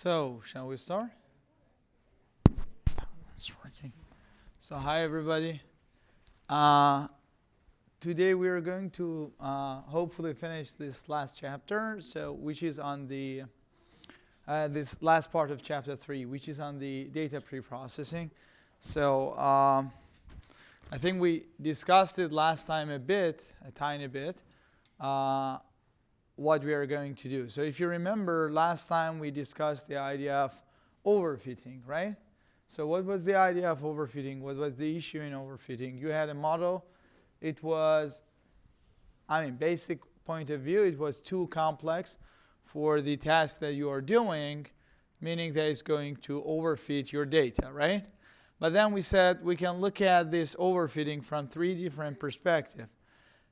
So, shall we start? It's working. So, hi everybody. Today we are going to hopefully finish this last chapter, which is on the this last part of chapter 3, which is on the data preprocessing. So, I think we discussed it last time a tiny bit. What we are going to do. So if you remember, last time we discussed the idea of overfitting, right? So what was the idea of overfitting? What was the issue in overfitting? You had a model. It was, basic point of view, it was too complex for the task that you are doing, meaning that it's going to overfit your data, right? But then we said we can look at this overfitting from 3 different perspectives.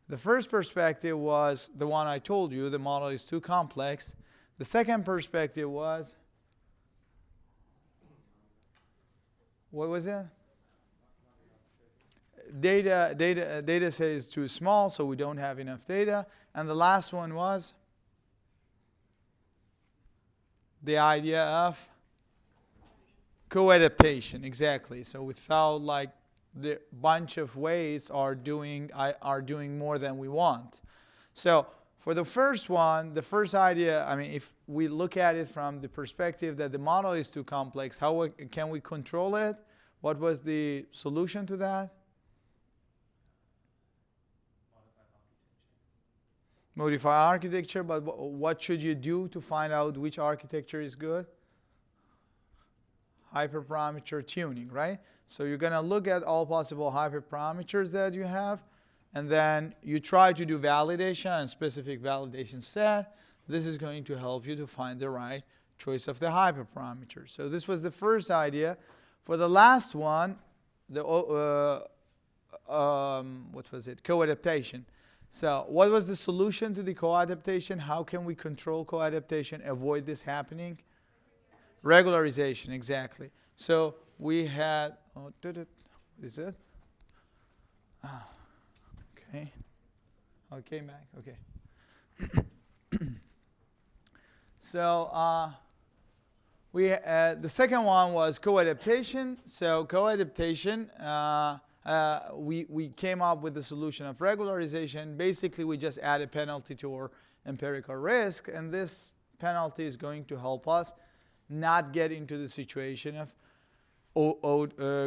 The first perspective was the one I told you, the model is too complex. The second perspective was, what was it? Data set is too small, so we don't have enough data. And the last one was the idea of co-adaptation, exactly. So without the bunch of ways are doing more than we want. So for the first one, the first idea, if we look at it from the perspective that the model is too complex, how can we control it? What was the solution to that? Modify architecture, but what should you do to find out which architecture is good? Hyperparameter tuning, right? So you're going to look at all possible hyperparameters that you have, and then you try to do validation and specific validation set. This is going to help you to find the right choice of the hyperparameter. So this was the first idea. For the last one, what was it? Co-adaptation. So what was the solution to the co-adaptation? How can we control co-adaptation, avoid this happening? Regularization, exactly. So we had, what is it? Okay. Oh, it came back, okay. So the second one was co-adaptation. So co-adaptation, we came up with the solution of regularization. Basically, we just add a penalty to our empirical risk, and this penalty is going to help us not get into the situation of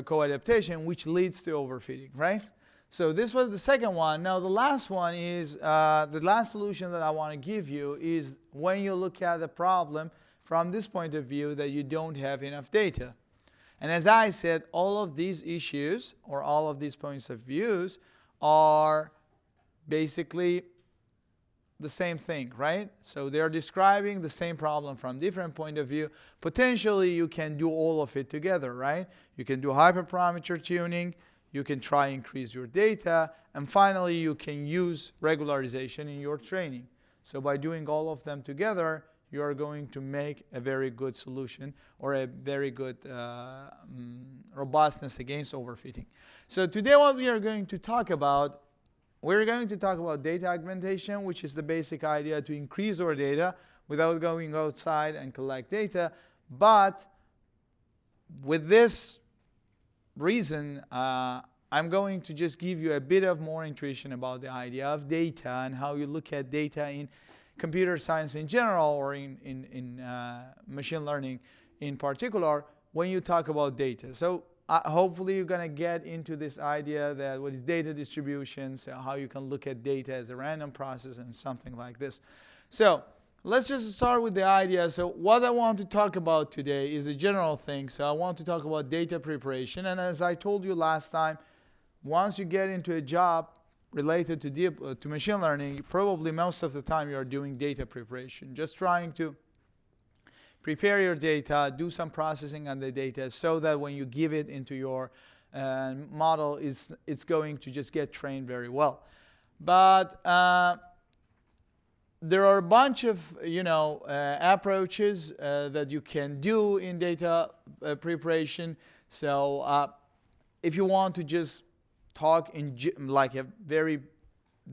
co-adaptation, which leads to overfitting, right? So this was the second one. Now the last one is, the last solution that I want to give you is when you look at the problem from this point of view that you don't have enough data. And as I said, all of these issues or all of these points of views are basically the same thing, right? So they're describing the same problem from different point of view. Potentially, you can do all of it together, right? You can do hyperparameter tuning. You can try increase your data. And finally, you can use regularization in your training. So by doing all of them together, you are going to make a very good solution or a very good robustness against overfitting. So today what we are going to talk about, we're going to talk about data augmentation, which is the basic idea to increase our data without going outside and collect data. But with this reason, I'm going to just give you a bit of more intuition about the idea of data and how you look at data in computer science in general or in machine learning in particular when you talk about data. So hopefully you're going to get into this idea that what is data distribution, so how you can look at data as a random process and something like this. So let's just start with the idea. So what I want to talk about today is a general thing. So I want to talk about data preparation. And as I told you last time, once you get into a job related to machine learning, probably most of the time you are doing data preparation, just trying to prepare your data, do some processing on the data so that when you give it into your model, it's going to just get trained very well. But there are a bunch of approaches that you can do in data preparation. So if you want to just talk in like a very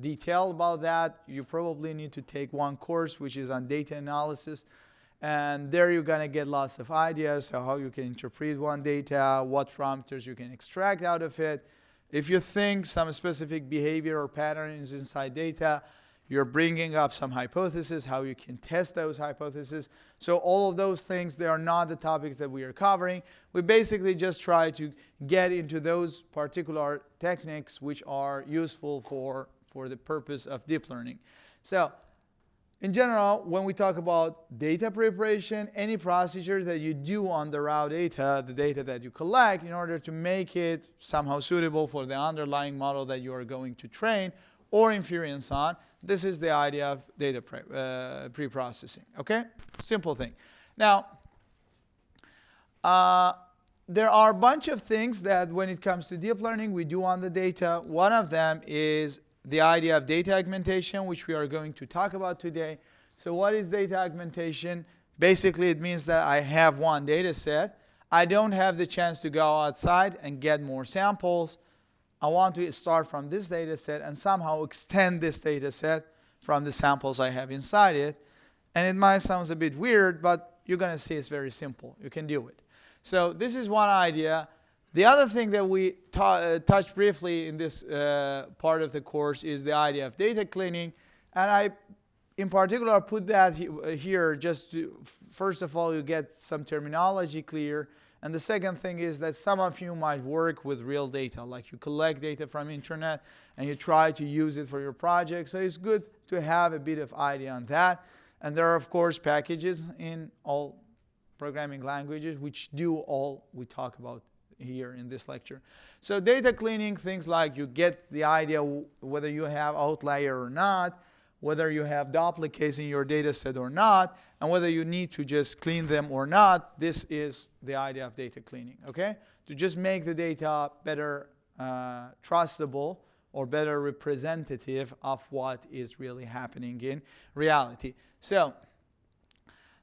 detail about that, you probably need to take one course which is on data analysis. And there you're going to get lots of ideas of how you can interpret one data, what parameters you can extract out of it. If you think some specific behavior or pattern is inside data, you're bringing up some hypotheses, how you can test those hypotheses. So all of those things, they are not the topics that we are covering. We basically just try to get into those particular techniques which are useful for the purpose of deep learning. So in general, when we talk about data preparation, any procedure that you do on the raw data, the data that you collect, in order to make it somehow suitable for the underlying model that you are going to train or inference on, this is the idea of data pre-processing. Okay? Simple thing. Now, there are a bunch of things that when it comes to deep learning we do on the data. One of them is the idea of data augmentation, which we are going to talk about today. So what is data augmentation? Basically, it means that I have one data set. I don't have the chance to go outside and get more samples. I want to start from this data set and somehow extend this data set from the samples I have inside it. And it might sound a bit weird, but you're going to see it's very simple. You can do it. So this is one idea. The other thing that we touched briefly in this part of the course is the idea of data cleaning. And I, in particular, put that here just to, first of all, you get some terminology clear. And the second thing is that some of you might work with real data, like you collect data from internet and you try to use it for your project. So it's good to have a bit of idea on that. And there are, of course, packages in all programming languages which do all we talk about here in this lecture. So data cleaning, things like you get the idea whether you have outlier or not, whether you have duplicates in your data set or not, and whether you need to just clean them or not. This is the idea of data cleaning, okay? To just make the data better trustable or better representative of what is really happening in reality. So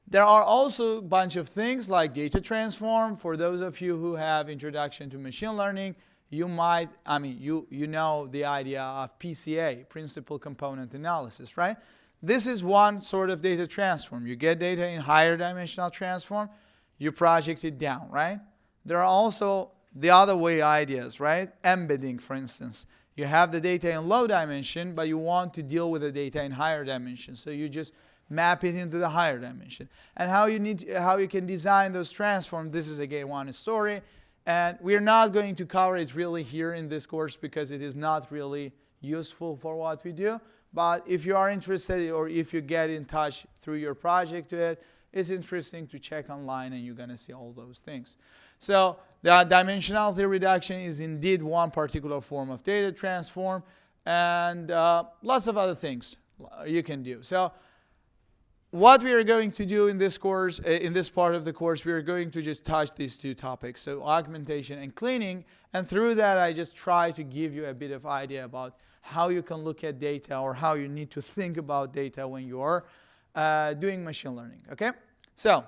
there are also a bunch of things like data transform. For those of you who have introduction to machine learning, you might, you know the idea of PCA, principal component analysis, right? This is one sort of data transform. You get data in higher dimensional transform, you project it down, right? There are also the other way ideas, right? Embedding, for instance. You have the data in low dimension, but you want to deal with the data in higher dimension. So you just map it into the higher dimension. And how you can design those transforms, this is again one story. And we're not going to cover it really here in this course because it is not really useful for what we do. But if you are interested or if you get in touch through your project to it, it's interesting to check online and you're going to see all those things. So the dimensionality reduction is indeed one particular form of data transform, and lots of other things you can do. So what we are going to do in this course, in this part of the course, we are going to just touch these two topics, so augmentation and cleaning. And through that, I just try to give you a bit of idea about how you can look at data or how you need to think about data when you are doing machine learning. Okay, so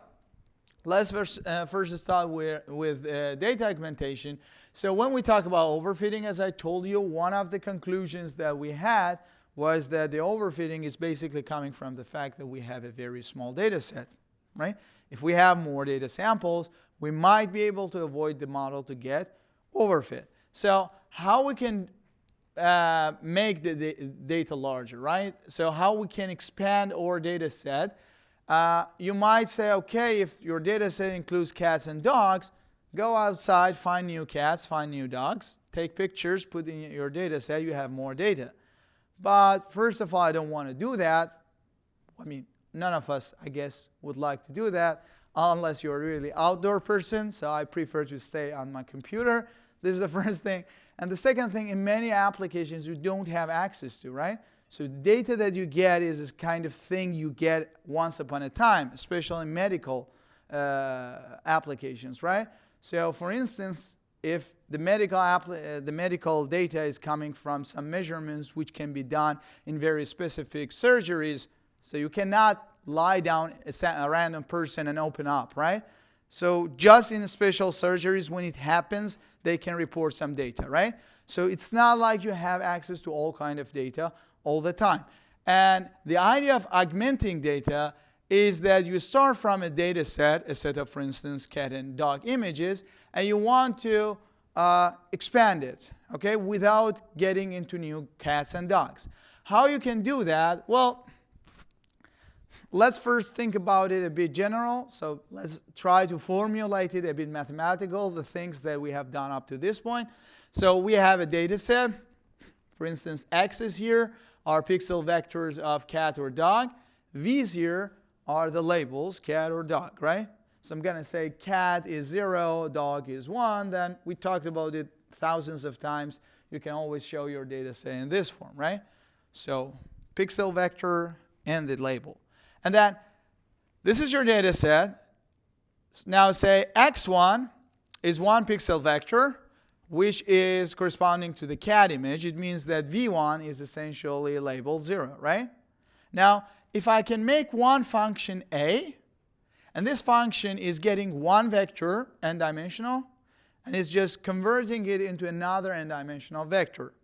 let's first start with data augmentation. So when we talk about overfitting, as I told you, one of the conclusions that we had was that the overfitting is basically coming from the fact that we have a very small data set, right? If we have more data samples, we might be able to avoid the model to get overfit. So how we can make the data larger, right? So how we can expand our data set. You might say, okay, if your data set includes cats and dogs, go outside, find new cats, find new dogs, take pictures, put in your data set, you have more data. But first of all, I don't want to do that. I mean, none of us, I guess, would like to do that unless you're a really outdoor person. So I prefer to stay on my computer. This is the first thing. And the second thing, in many applications, you don't have access to, right? So the data that you get is this kind of thing you get once upon a time, especially in medical applications, right? So for instance, if the medical data is coming from some measurements which can be done in very specific surgeries, so you cannot lie down a random person and open up, right? So just in special surgeries, when it happens, they can report some data, right? So it's not like you have access to all kind of data all the time. And the idea of augmenting data is that you start from a data set, a set of, for instance, cat and dog images, and you want to expand it, okay, without getting into new cats and dogs. How you can do that? Well, let's first think about it a bit general. So let's try to formulate it a bit mathematical, the things that we have done up to this point. So we have a data set. For instance, X's here are pixel vectors of cat or dog. V's here are the labels, cat or dog, right? So I'm going to say cat is 0, dog is 1. Then we talked about it thousands of times. You can always show your data set in this form, right? So pixel vector and the label. And then this is your data set. Now say x1 is 1 pixel vector, which is corresponding to the cat image. It means that v1 is essentially labeled 0, right? Now, if I can make one function a, and this function is getting one vector, n-dimensional, and it's just converting it into another n-dimensional vector.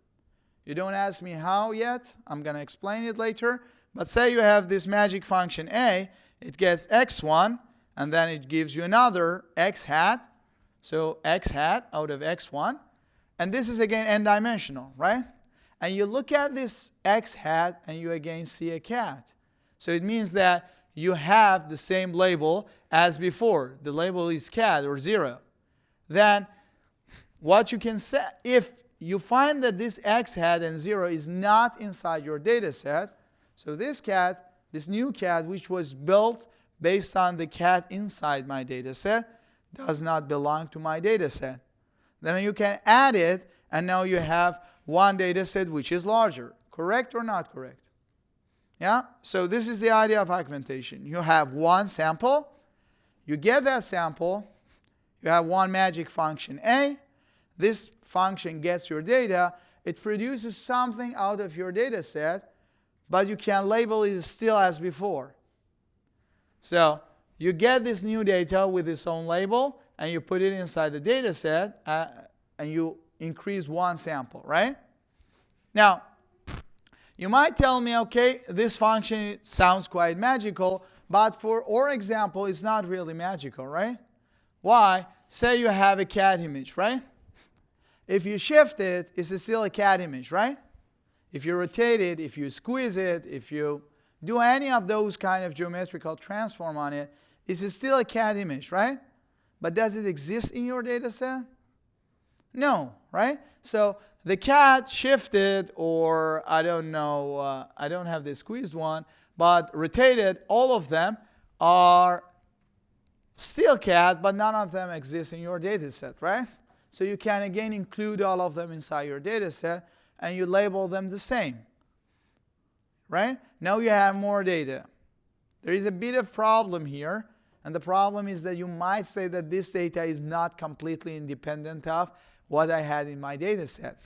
You don't ask me how yet. I'm going to explain it later. But say you have this magic function a, it gets x1, and then it gives you another x hat. So x hat out of x1. And this is again n-dimensional, right? And you look at this x hat, and you again see a cat. So it means that you have the same label as before. The label is cat or 0. Then what you can say, if you find that this x hat and 0 is not inside your data set, so this cat, this new cat, which was built based on the cat inside my data set, does not belong to my data set. Then you can add it, and now you have one data set which is larger. Correct or not correct? Yeah? So this is the idea of augmentation. You have one sample. You get that sample. You have one magic function A. This function gets your data. It produces something out of your data set, but you can label it still as before. So you get this new data with its own label, and you put it inside the data set, and you increase one sample, right? Now, you might tell me, okay, this function sounds quite magical, but for our example, it's not really magical, right? Why? Say you have a cat image, right? If you shift it, it's still a cat image, right? If you rotate it, if you squeeze it, if you do any of those kind of geometrical transform on it, it's still a cat image, right? But does it exist in your data set? No, right? So the cat shifted, or I don't know, I don't have the squeezed one, but rotated, all of them are still cat, but none of them exist in your data set, right? So you can again include all of them inside your data set, and you label them the same, right? Now you have more data. There is a bit of problem here, and the problem is that you might say that this data is not completely independent of what I had in my data set,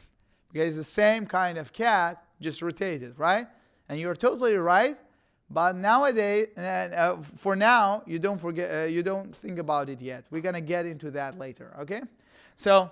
because it's the same kind of cat, just rotated, right? And you're totally right, but nowadays, for now, you don't forget, you don't think about it yet. We're going to get into that later, okay? So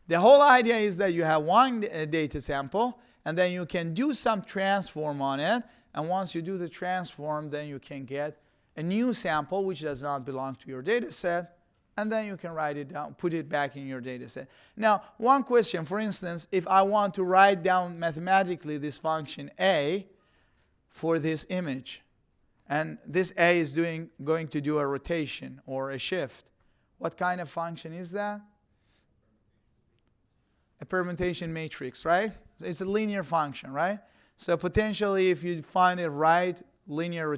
the whole idea is that you have one data sample, and then you can do some transform on it, and once you do the transform, then you can get a new sample which does not belong to your data set, and then you can write it down, put it back in your data set. Now, one question, for instance, if I want to write down mathematically this function A for this image, and this A is going to do a rotation or a shift, what kind of function is that? A permutation matrix, right? It's a linear function, right? So potentially, if you find a right linear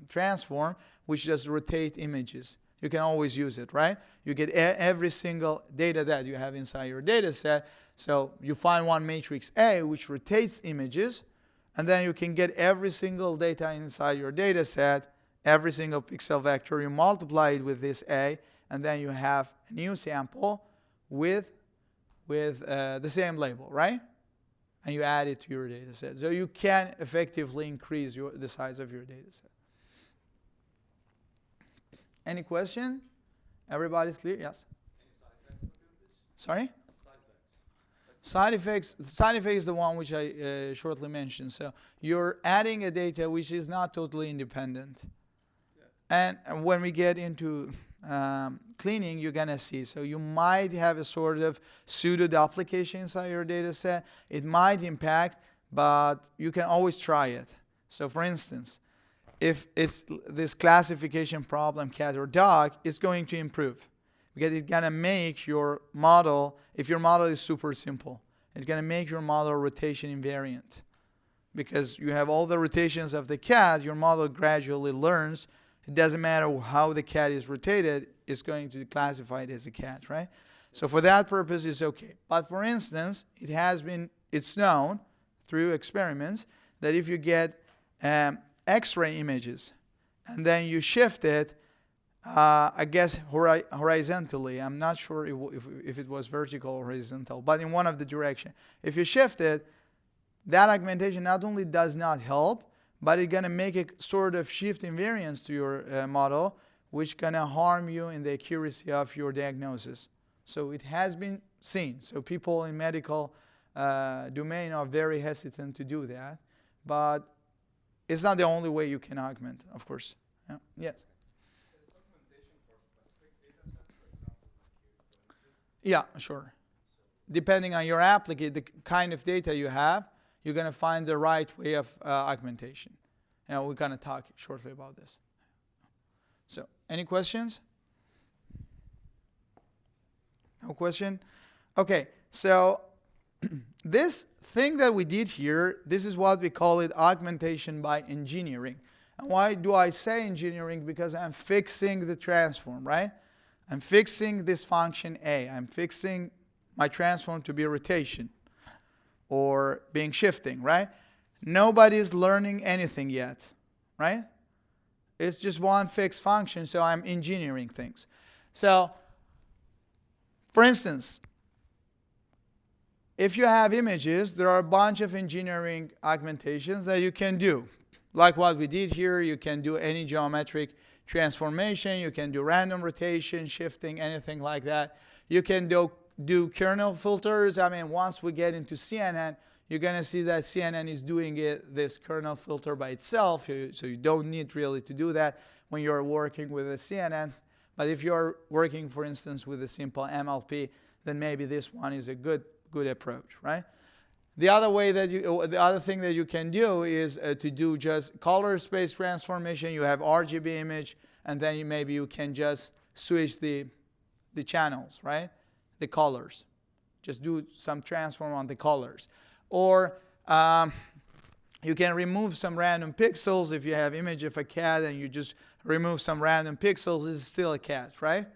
transform, which does rotate images, you can always use it, right? You get every single data that you have inside your data set. So you find one matrix A, which rotates images, and then you can get every single data inside your data set, every single pixel vector. You multiply it with this A, and then you have a new sample with the same label, right? And you add it to your data set. So you can effectively increase the size of your data set. Any question? Everybody's clear? Yes? Any side effects with this? Sorry? Side effects. side effects, the side effect is the one which I shortly mentioned. So you're adding a data which is not totally independent. And when we get into cleaning, you're going to see. So you might have a sort of pseudo duplication inside your data set. It might impact, but you can always try it. So for instance, if it's this classification problem, cat or dog, it's going to improve. Because it's going to make your model, if your model is super simple, it's going to make your model rotation invariant. Because you have all the rotations of the cat, your model gradually learns. It doesn't matter how the cat is rotated, it's going to classify it as a cat, right? So for that purpose, it's okay. But for instance, it's known through experiments that if you get X-ray images and then you shift it, I guess horizontally, I'm not sure if it was vertical or horizontal, but in one of the direction. If you shift it, that augmentation not only does not help, but it's going to make a sort of shift invariance to your model, which going to harm you in the accuracy of your diagnosis. So it has been seen. So people in medical domain are very hesitant to do that. But it's not the only way you can augment, of course. Yeah. Yes? Is augmentation for specific data sets, for example? Yeah, sure. Depending on your application, the kind of data you have, you're going to find the right way of augmentation. And we're going to talk shortly about this. So, any questions? No question? Okay, so this thing that we did here, this is what we call it augmentation by engineering. And why do I say engineering? Because I'm fixing the transform, right? I'm fixing this function A. I'm fixing my transform to be rotation or being shifting, right? Nobody's learning anything yet, right? It's just one fixed function, so I'm engineering things. So, for instance, if you have images, there are a bunch of engineering augmentations that you can do. Like what we did here, you can do any geometric transformation, you can do random rotation, shifting, anything like that. You can do kernel filters. I mean, once we get into CNN, you're going to see that CNN is doing this kernel filter by itself, so you don't need really to do that when you're working with a CNN. But if you're working, for instance, with a simple MLP, then maybe this one is a good approach, right? The other thing that you can do is to do just color space transformation. You have RGB image, and then maybe you can just switch the channels, right? The colors. Just do some transform on the colors. Or you can remove some random pixels. If you have image of a cat and you just remove some random pixels, it's still a cat, right?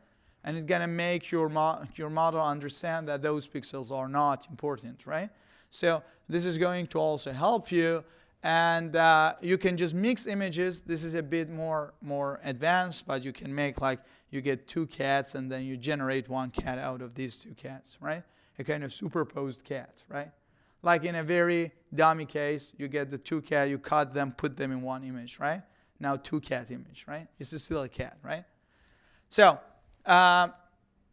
And it's going to make your model understand that those pixels are not important, right? So this is going to also help you. And you can just mix images. This is a bit more advanced, but you can make like you get two cats and then you generate one cat out of these two cats, right? A kind of superposed cat, right? Like in a very dummy case, you get the two cat, you cut them, put them in one image, right? Now two cat image, right? It's still a cat, right? So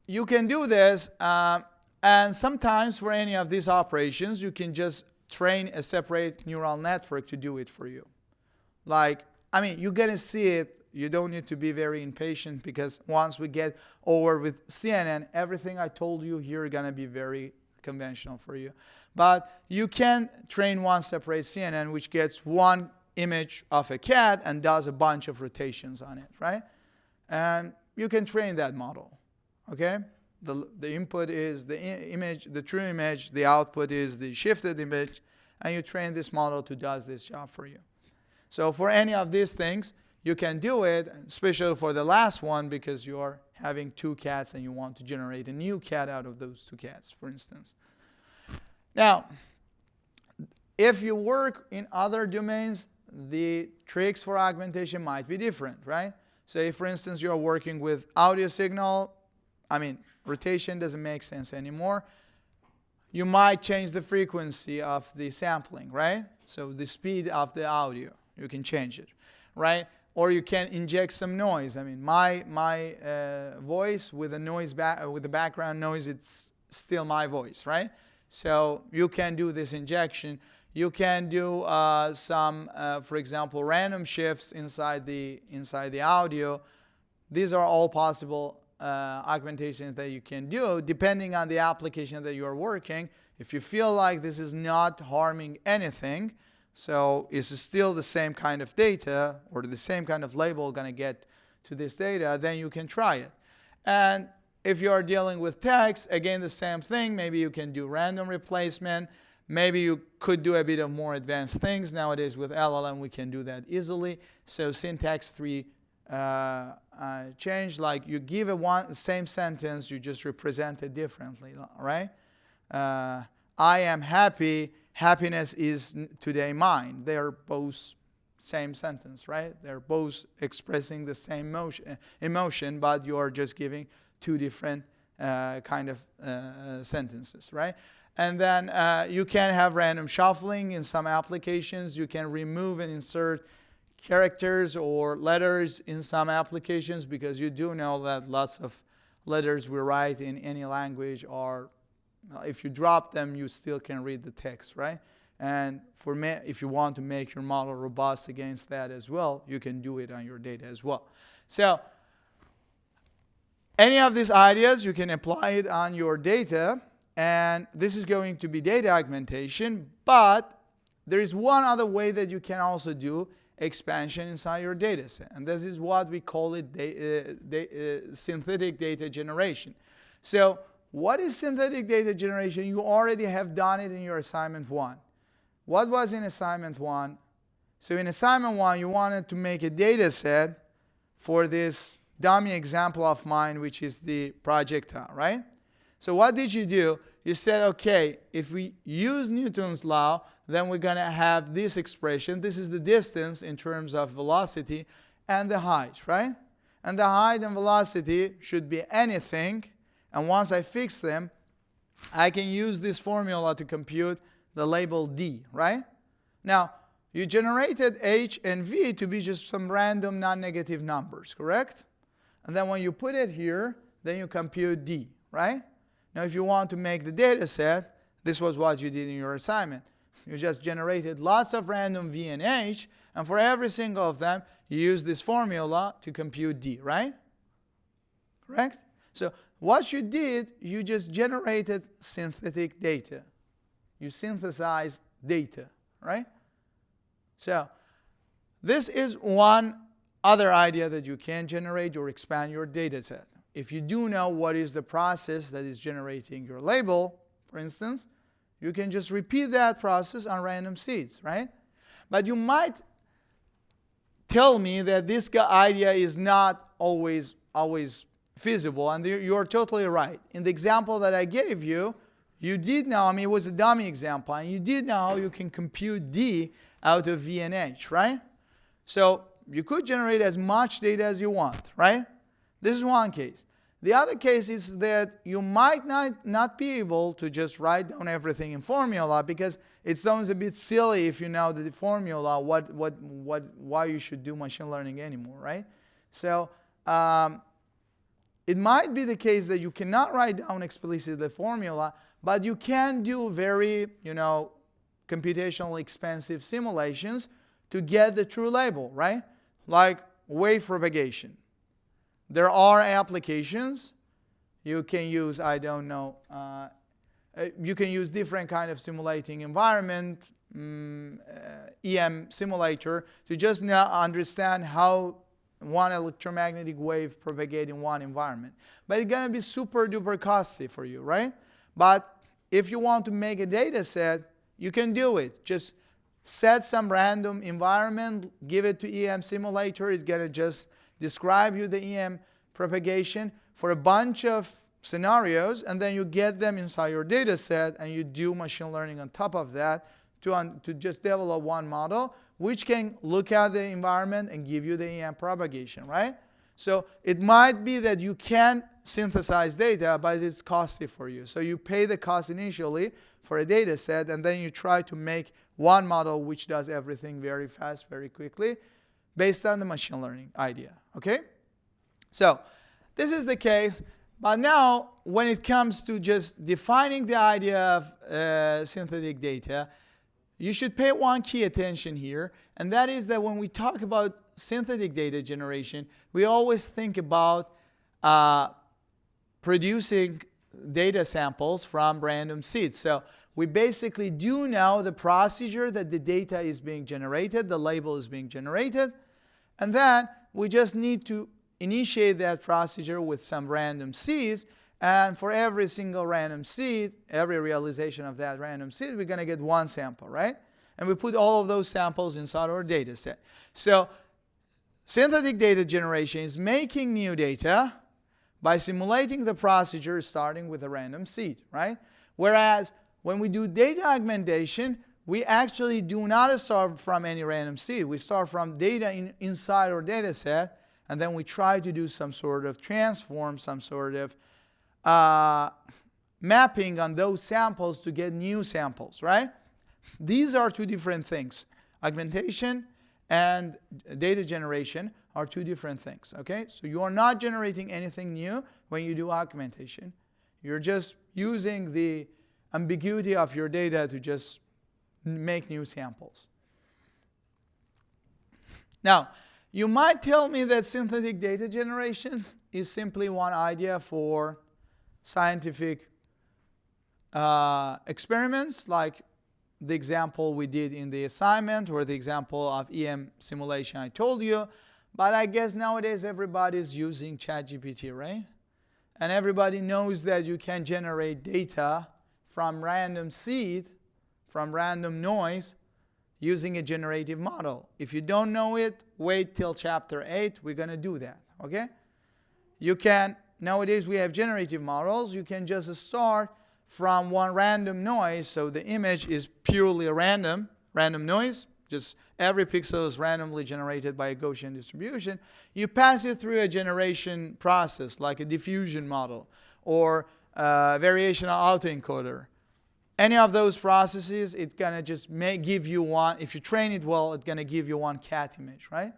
you can do this, and sometimes for any of these operations, you can just train a separate neural network to do it for you. Like, I mean, you're going to see it. You don't need to be very impatient, because once we get over with CNN, everything I told you here is going to be very conventional for you. But you can train one separate CNN which gets one image of a cat and does a bunch of rotations on it, right? And you can train that model, okay? The input is the image, the true image, the output is the shifted image, and you train this model to do this job for you. So for any of these things, you can do it, especially for the last one, because you are having two cats and you want to generate a new cat out of those two cats, for instance. Now, if you work in other domains, the tricks for augmentation might be different, right? Say, for instance, you're working with audio signal. I mean, rotation doesn't make sense anymore. You might change the frequency of the sampling, right? So the speed of the audio, you can change it, right? Or you can inject some noise. I mean, my voice with a noise with the background noise, it's still my voice, right? So you can do this injection. You can do some, for example, random shifts inside the audio. These are all possible augmentations that you can do depending on the application that you are working. If you feel like this is not harming anything, so it's still the same kind of data or the same kind of label going to get to this data, then you can try it. And if you are dealing with text, again, the same thing. Maybe you can do random replacement. Maybe you could do a bit of more advanced things. Nowadays with LLM, we can do that easily. So syntax tree change, like you give the same sentence, you just represent it differently, right? I am happy. Happiness is today mine. They are both same sentence, right? They're both expressing the same emotion, but you are just giving two different kind of sentences, right? And then you can have random shuffling in some applications. You can remove and insert characters or letters in some applications, because you do know that lots of letters we write in any language are, if you drop them, you still can read the text, right? And for me, if you want to make your model robust against that as well, you can do it on your data as well. So any of these ideas, you can apply it on your data, and this is going to be data augmentation. But there is one other way that you can also do expansion inside your data set, and this is what we call it synthetic data generation. So what is synthetic data generation? You already have done it in your assignment 1. What was in assignment 1? So in assignment 1, you wanted to make a data set for this dummy example of mine, which is the projectile, right? So what did you do? You said, okay, if we use Newton's law, then we're going to have this expression. This is the distance in terms of velocity and the height, right? And the height and velocity should be anything. And once I fix them, I can use this formula to compute the label D, right? Now, you generated H and V to be just some random non-negative numbers, correct? And then when you put it here, then you compute D, right? Now, if you want to make the data set, this was what you did in your assignment. You just generated lots of random V and H, and for every single of them, you use this formula to compute D, right? Correct? So what you did, you just generated synthetic data. You synthesized data, right? So this is one other idea that you can generate or expand your data set. If you do know what is the process that is generating your label, for instance, you can just repeat that process on random seeds, right? But you might tell me that this idea is not always feasible, and you're totally right. In the example that I gave you, you did know, I mean, it was a dummy example, and you did know how you can compute D out of V and H, right? So you could generate as much data as you want, right? This is one case. The other case is that you might not be able to just write down everything in formula, because it sounds a bit silly if you know the formula, why you should do machine learning anymore, right? So it might be the case that you cannot write down explicitly the formula, but you can do very, computationally expensive simulations to get the true label, right? Like wave propagation. There are applications. You can use, you can use different kind of simulating environment, EM simulator, to just now understand how one electromagnetic wave propagates in one environment. But it's going to be super duper costly for you, right? But if you want to make a data set, you can do it. Just set some random environment, give it to EM simulator. It's going to just describe you the EM propagation for a bunch of scenarios, and then you get them inside your data set, and you do machine learning on top of that to just develop one model which can look at the environment and give you the EM propagation, right? So it might be that you can synthesize data, but it's costly for you. So you pay the cost initially for a data set, and then you try to make one model which does everything very fast, very quickly, based on the machine learning idea, okay? So this is the case. But now, when it comes to just defining the idea of synthetic data, you should pay one key attention here, and that is that when we talk about synthetic data generation, we always think about producing data samples from random seeds. So we basically do know the procedure that the data is being generated, the label is being generated, and then we just need to initiate that procedure with some random seeds, and for every single random seed, every realization of that random seed, we're going to get one sample, right? And we put all of those samples inside our data set. So synthetic data generation is making new data by simulating the procedure starting with a random seed, right? Whereas when we do data augmentation, we actually do not start from any random seed. We start from data inside our data set, and then we try to do some sort of transform, some sort of mapping on those samples to get new samples, right? These are two different things. Augmentation and data generation are two different things, okay? So you are not generating anything new when you do augmentation. You're just using the ambiguity of your data to just make new samples. Now, you might tell me that synthetic data generation is simply one idea for scientific experiments, like the example we did in the assignment or the example of EM simulation I told you. But I guess nowadays everybody's using ChatGPT, right? And everybody knows that you can generate data from random seed, from random noise, using a generative model. If you don't know it, wait till chapter 8. We're going to do that, okay? You can, nowadays we have generative models. You can just start from one random noise. So the image is purely a random noise. Just every pixel is randomly generated by a Gaussian distribution. You pass it through a generation process, like a diffusion model or variational autoencoder. Any of those processes, it's going to just give you one. If you train it well, it's going to give you one cat image, right?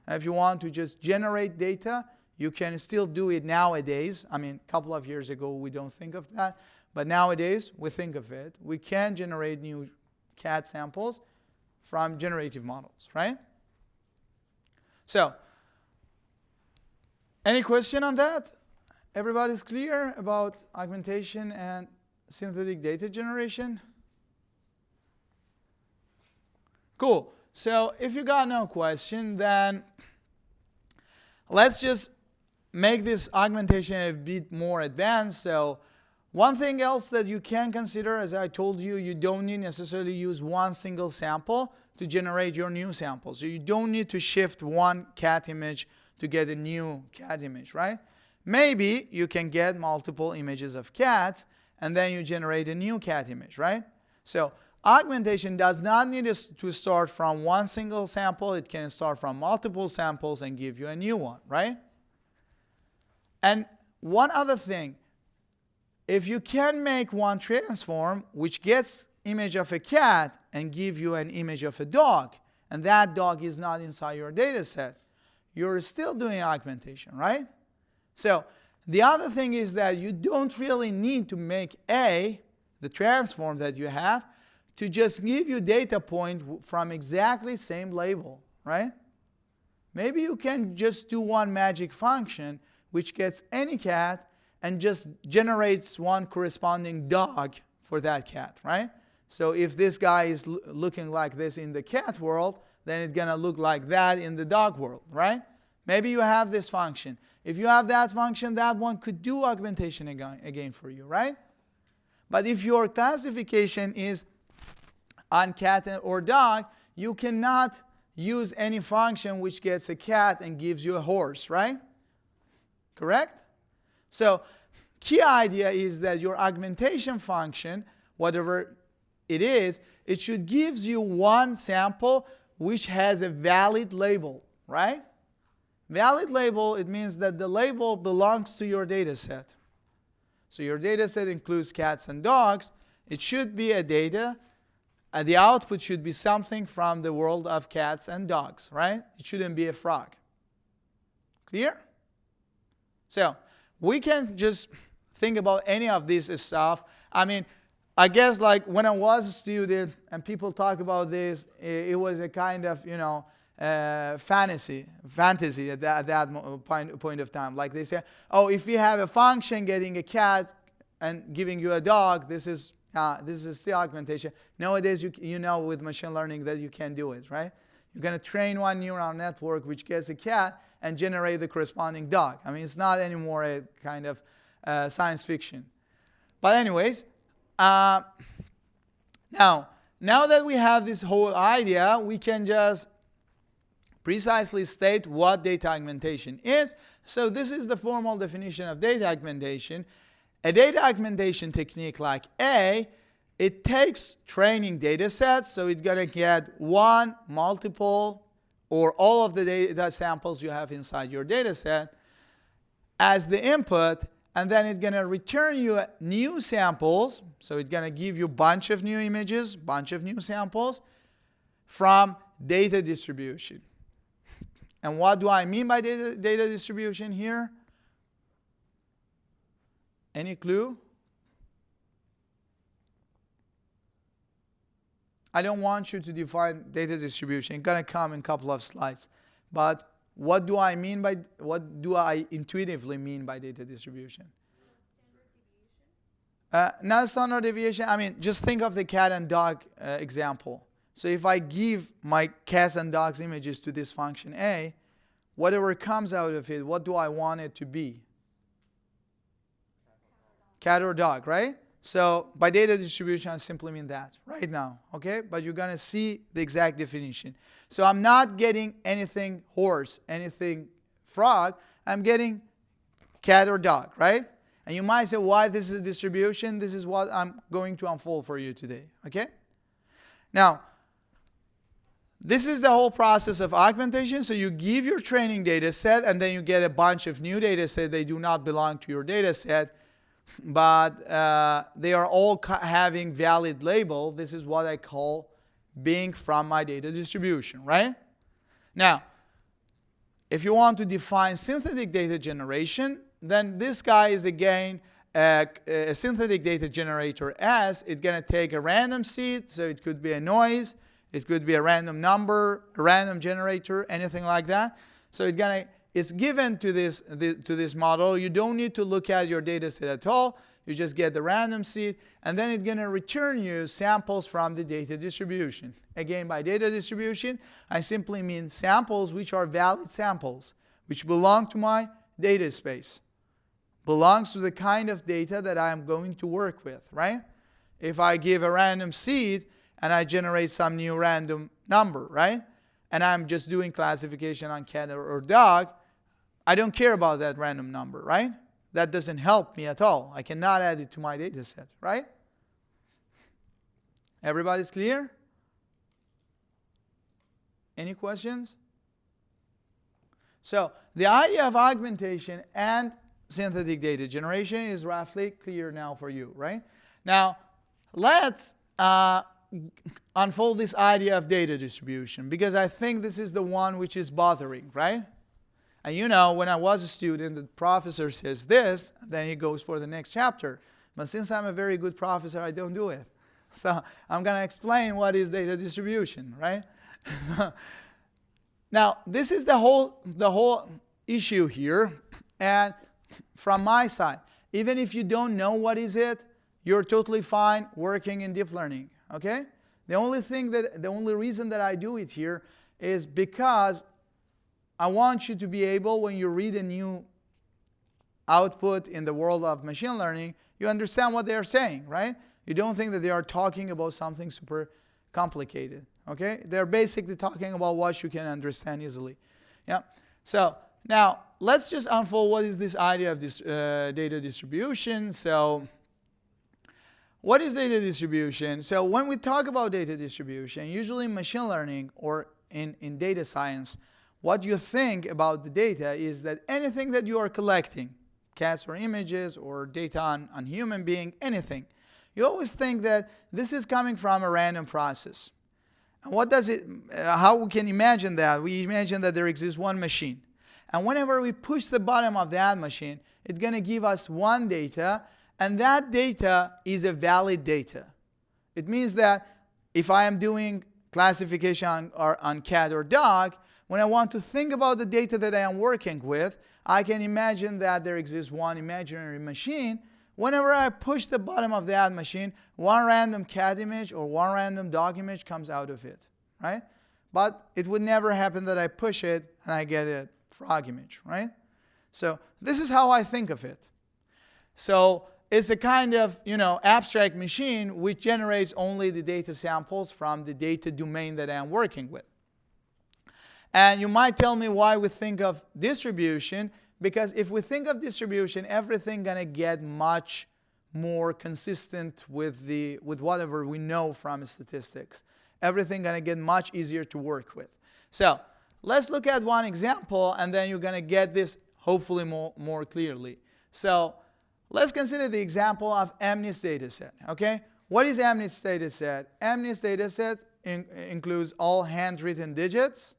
And if you want to just generate data, you can still do it nowadays. I mean, a couple of years ago, we don't think of that. But nowadays, we think of it. We can generate new cat samples from generative models, right? So, any question on that? Everybody's clear about augmentation and synthetic data generation? Cool. So if you got no question, then let's just make this augmentation a bit more advanced. So one thing else that you can consider, as I told you, you don't need necessarily use one single sample to generate your new sample. So you don't need to shift one cat image to get a new cat image, right? Maybe you can get multiple images of cats and then you generate a new cat image, right? So augmentation does not need to start from one single sample. It can start from multiple samples and give you a new one, right? And one other thing, if you can make one transform which gets image of a cat and give you an image of a dog, and that dog is not inside your data set, you're still doing augmentation, right? So the other thing is that you don't really need to make A, the transform that you have, to just give you data point from exactly same label, right? Maybe you can just do one magic function which gets any cat and just generates one corresponding dog for that cat, right? So if this guy is looking like this in the cat world, then it's going to look like that in the dog world, right? Maybe you have this function. If you have that function, that one could do augmentation again for you, right? But if your classification is on cat or dog, you cannot use any function which gets a cat and gives you a horse, right? Correct? So key idea is that your augmentation function, whatever it is, it should give you one sample which has a valid label, right? Valid label, it means that the label belongs to your data set. So your data set includes cats and dogs. It should be a data. The output should be something from the world of cats and dogs, right? It shouldn't be a frog. Clear? So we can just think about any of this stuff. I mean, I guess like when I was a student and people talk about this, it was a kind of, fantasy at that point of time. Like they say, oh, if you have a function getting a cat and giving you a dog, this is still augmentation. Nowadays, you know with machine learning that you can do it, right? You're going to train one neural network which gets a cat and generate the corresponding dog. I mean, it's not anymore a kind of science fiction. But anyways, now that we have this whole idea, we can just precisely state what data augmentation is. So this is the formal definition of data augmentation. A data augmentation technique like it takes training data sets, so it's going to get one, multiple, or all of the data samples you have inside your data set as the input, and then it's going to return you new samples. So it's going to give you a bunch of new images, bunch of new samples from data distribution. And what do I mean by data distribution here? Any clue? I don't want you to define data distribution. It's going to come in a couple of slides. But what do I intuitively mean by data distribution? Not standard deviation. I mean, just think of the cat and dog example. So if I give my cats and dogs images to this function A, whatever comes out of it, what do I want it to be? Cat or dog, right? So by data distribution, I simply mean that right now, okay? But you're going to see the exact definition. So I'm not getting anything horse, anything frog. I'm getting cat or dog, right? And you might say, why this is a distribution? This is what I'm going to unfold for you today, okay? Now, this is the whole process of augmentation. So you give your training data set, and then you get a bunch of new data sets. They do not belong to your data set, but they are all having valid label. This is what I call being from my data distribution, right? Now, if you want to define synthetic data generation, then this guy is again a synthetic data generator as it's going to take a random seed, so it could be a noise, it could be a random number, a random generator, anything like that. So it's given to this model. You don't need to look at your data set at all. You just get the random seed, and then it's going to return you samples from the data distribution. Again, by data distribution, I simply mean samples which are valid samples, which belong to my data space, belongs to the kind of data that I'm going to work with, right? If I give a random seed and I generate some new random number, right? And I'm just doing classification on cat or dog, I don't care about that random number, right? That doesn't help me at all. I cannot add it to my data set, right? Everybody's clear? Any questions? So the idea of augmentation and synthetic data generation is roughly clear now for you, right? Now, let's unfold this idea of data distribution, because I think this is the one which is bothering, right? And you know, when I was a student, the professor says this, then he goes for the next chapter. But since I'm a very good professor, I don't do it. So I'm going to explain what is data distribution, right? Now, this is the whole issue here. And from my side, even if you don't know what is it, you're totally fine working in deep learning, okay? The only reason that I do it here is because I want you to be able, when you read a new output in the world of machine learning, you understand what they are saying, right? You don't think that they are talking about something super complicated, okay? They're basically talking about what you can understand easily. Yeah. So now let's just unfold what is this idea of this data distribution. So what is data distribution? So when we talk about data distribution, usually in machine learning or in data science, what you think about the data is that anything that you are collecting, cats or images or data on human being, anything, you always think that this is coming from a random process. And what does it, how we can imagine that? We imagine that there exists one machine. And whenever we push the bottom of that machine, it's going to give us one data, and that data is a valid data. It means that if I am doing classification on cat or dog, when I want to think about the data that I am working with, I can imagine that there exists one imaginary machine. Whenever I push the bottom of that machine, one random cat image or one random dog image comes out of it, right? But it would never happen that I push it and I get a frog image, right? So this is how I think of it. So it's a kind of, abstract machine which generates only the data samples from the data domain that I am working with. And you might tell me why we think of distribution, because if we think of distribution, everything gonna get much more consistent with whatever we know from statistics. Everything gonna get much easier to work with. So let's look at one example, and then you're gonna get this hopefully more clearly. So let's consider the example of MNIST dataset. Okay, what is MNIST dataset? MNIST dataset includes all handwritten digits,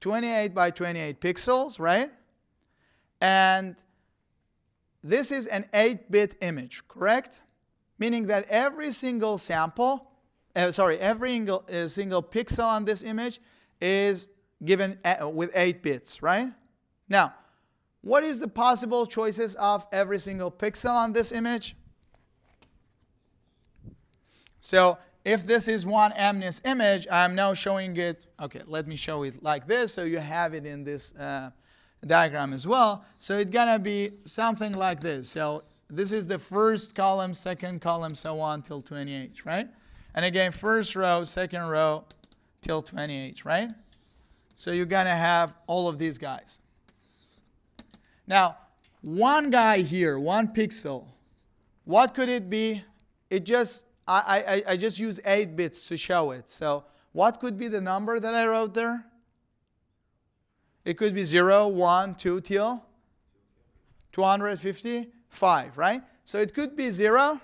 28 by 28 pixels, right? And this is an 8-bit image, correct? Meaning that every single sample, every single pixel on this image is given with 8 bits, right? Now, what is the possible choices of every single pixel on this image? So if this is one MNIST image, I'm now showing it. Okay, let me show it like this so you have it in this diagram as well. So it's gonna be something like this. So this is the first column, second column, so on till 28, right? And again, first row, second row till 28, right? So you're gonna have all of these guys. Now, one guy here, one pixel, what could it be? It just, I just use 8 bits to show it. So what could be the number that I wrote there? It could be 0, 1, 2 till 255, right? So it could be 0,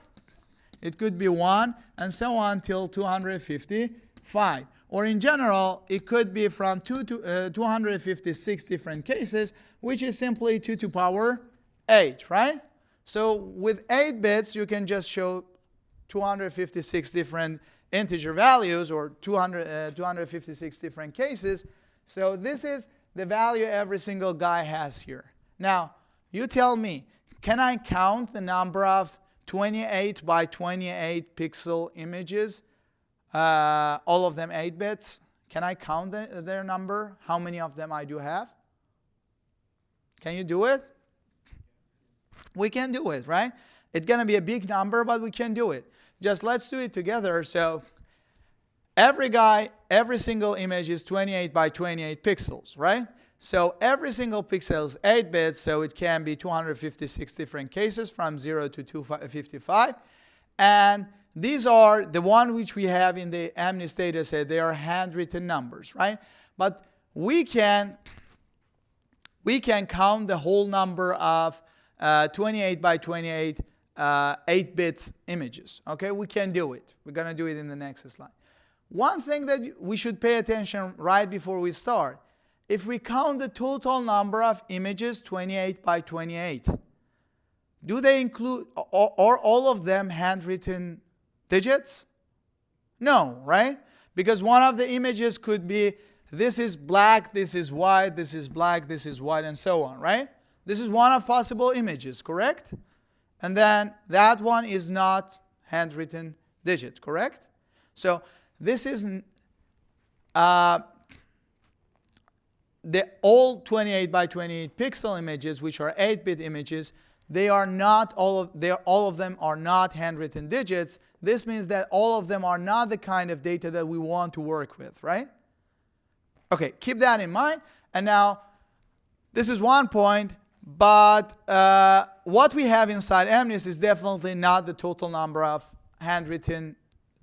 it could be 1, and so on till 255. Or in general, it could be from 2 to 256 different cases, which is simply 2 to the power 8, right? So with 8 bits, you can just show 256 different integer values, or 256 different cases. So this is the value every single guy has here. Now, you tell me, can I count the number of 28 by 28 pixel images? All of them 8 bits. Can I count their number? How many of them I do have? Can you do it? We can do it, right? It's going to be a big number, but we can do it. Just let's do it together. So every guy, every single image is 28 by 28 pixels, right? So every single pixel is 8 bits, so it can be 256 different cases from 0 to 255. And these are the one which we have in the MNIST data set. They are handwritten numbers, right? But we can count the whole number of 28 by 28 8 bits images. Okay, we can do it. We're going to do it in the next slide. One thing that we should pay attention right before we start, if we count the total number of images 28 by 28, do they include, or all of them handwritten digits? No, right? Because one of the images could be, this is black, this is white, this is black, this is white, and so on, right? This is one of possible images, correct? And then that one is not handwritten digit, correct? So this is the all 28 by 28 pixel images, which are 8-bit images. They are not all of them are not handwritten digits. This means that all of them are not the kind of data that we want to work with, right? Okay, keep that in mind. And now, this is one point, but what we have inside MNIST is definitely not the total number of handwritten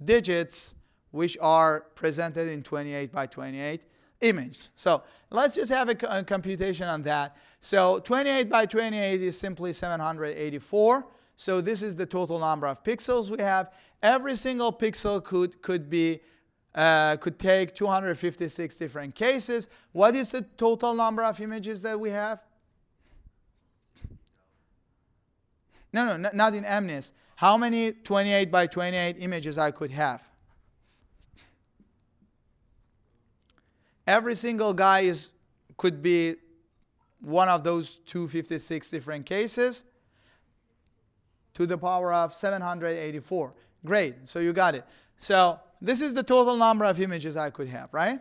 digits which are presented in 28 by 28 image. So let's just have a computation on that. So 28 by 28 is simply 784. So this is the total number of pixels we have. Every single pixel could be could take 256 different cases. What is the total number of images that we have? No, not in MNIST. How many 28 by 28 images I could have? Every single guy could be one of those 256 different cases to the power of 784. Great, so you got it. So this is the total number of images I could have, right?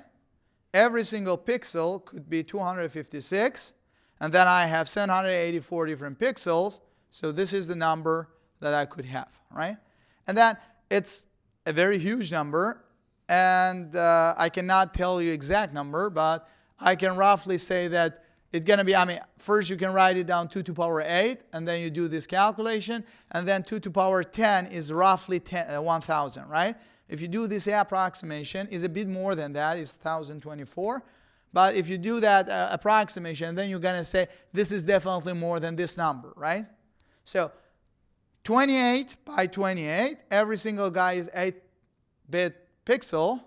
Every single pixel could be 256, and then I have 784 different pixels, so this is the number that I could have, right? And then it's a very huge number, and I cannot tell you exact number, but I can roughly say that it's going to be, first you can write it down 2 to the power 8, and then you do this calculation, and then 2 to the power 10 is roughly 1,000, right? If you do this approximation, it's a bit more than that, it's 1,024. But if you do that approximation, then you're going to say this is definitely more than this number, right? So 28 by 28, every single guy is 8-bit pixel,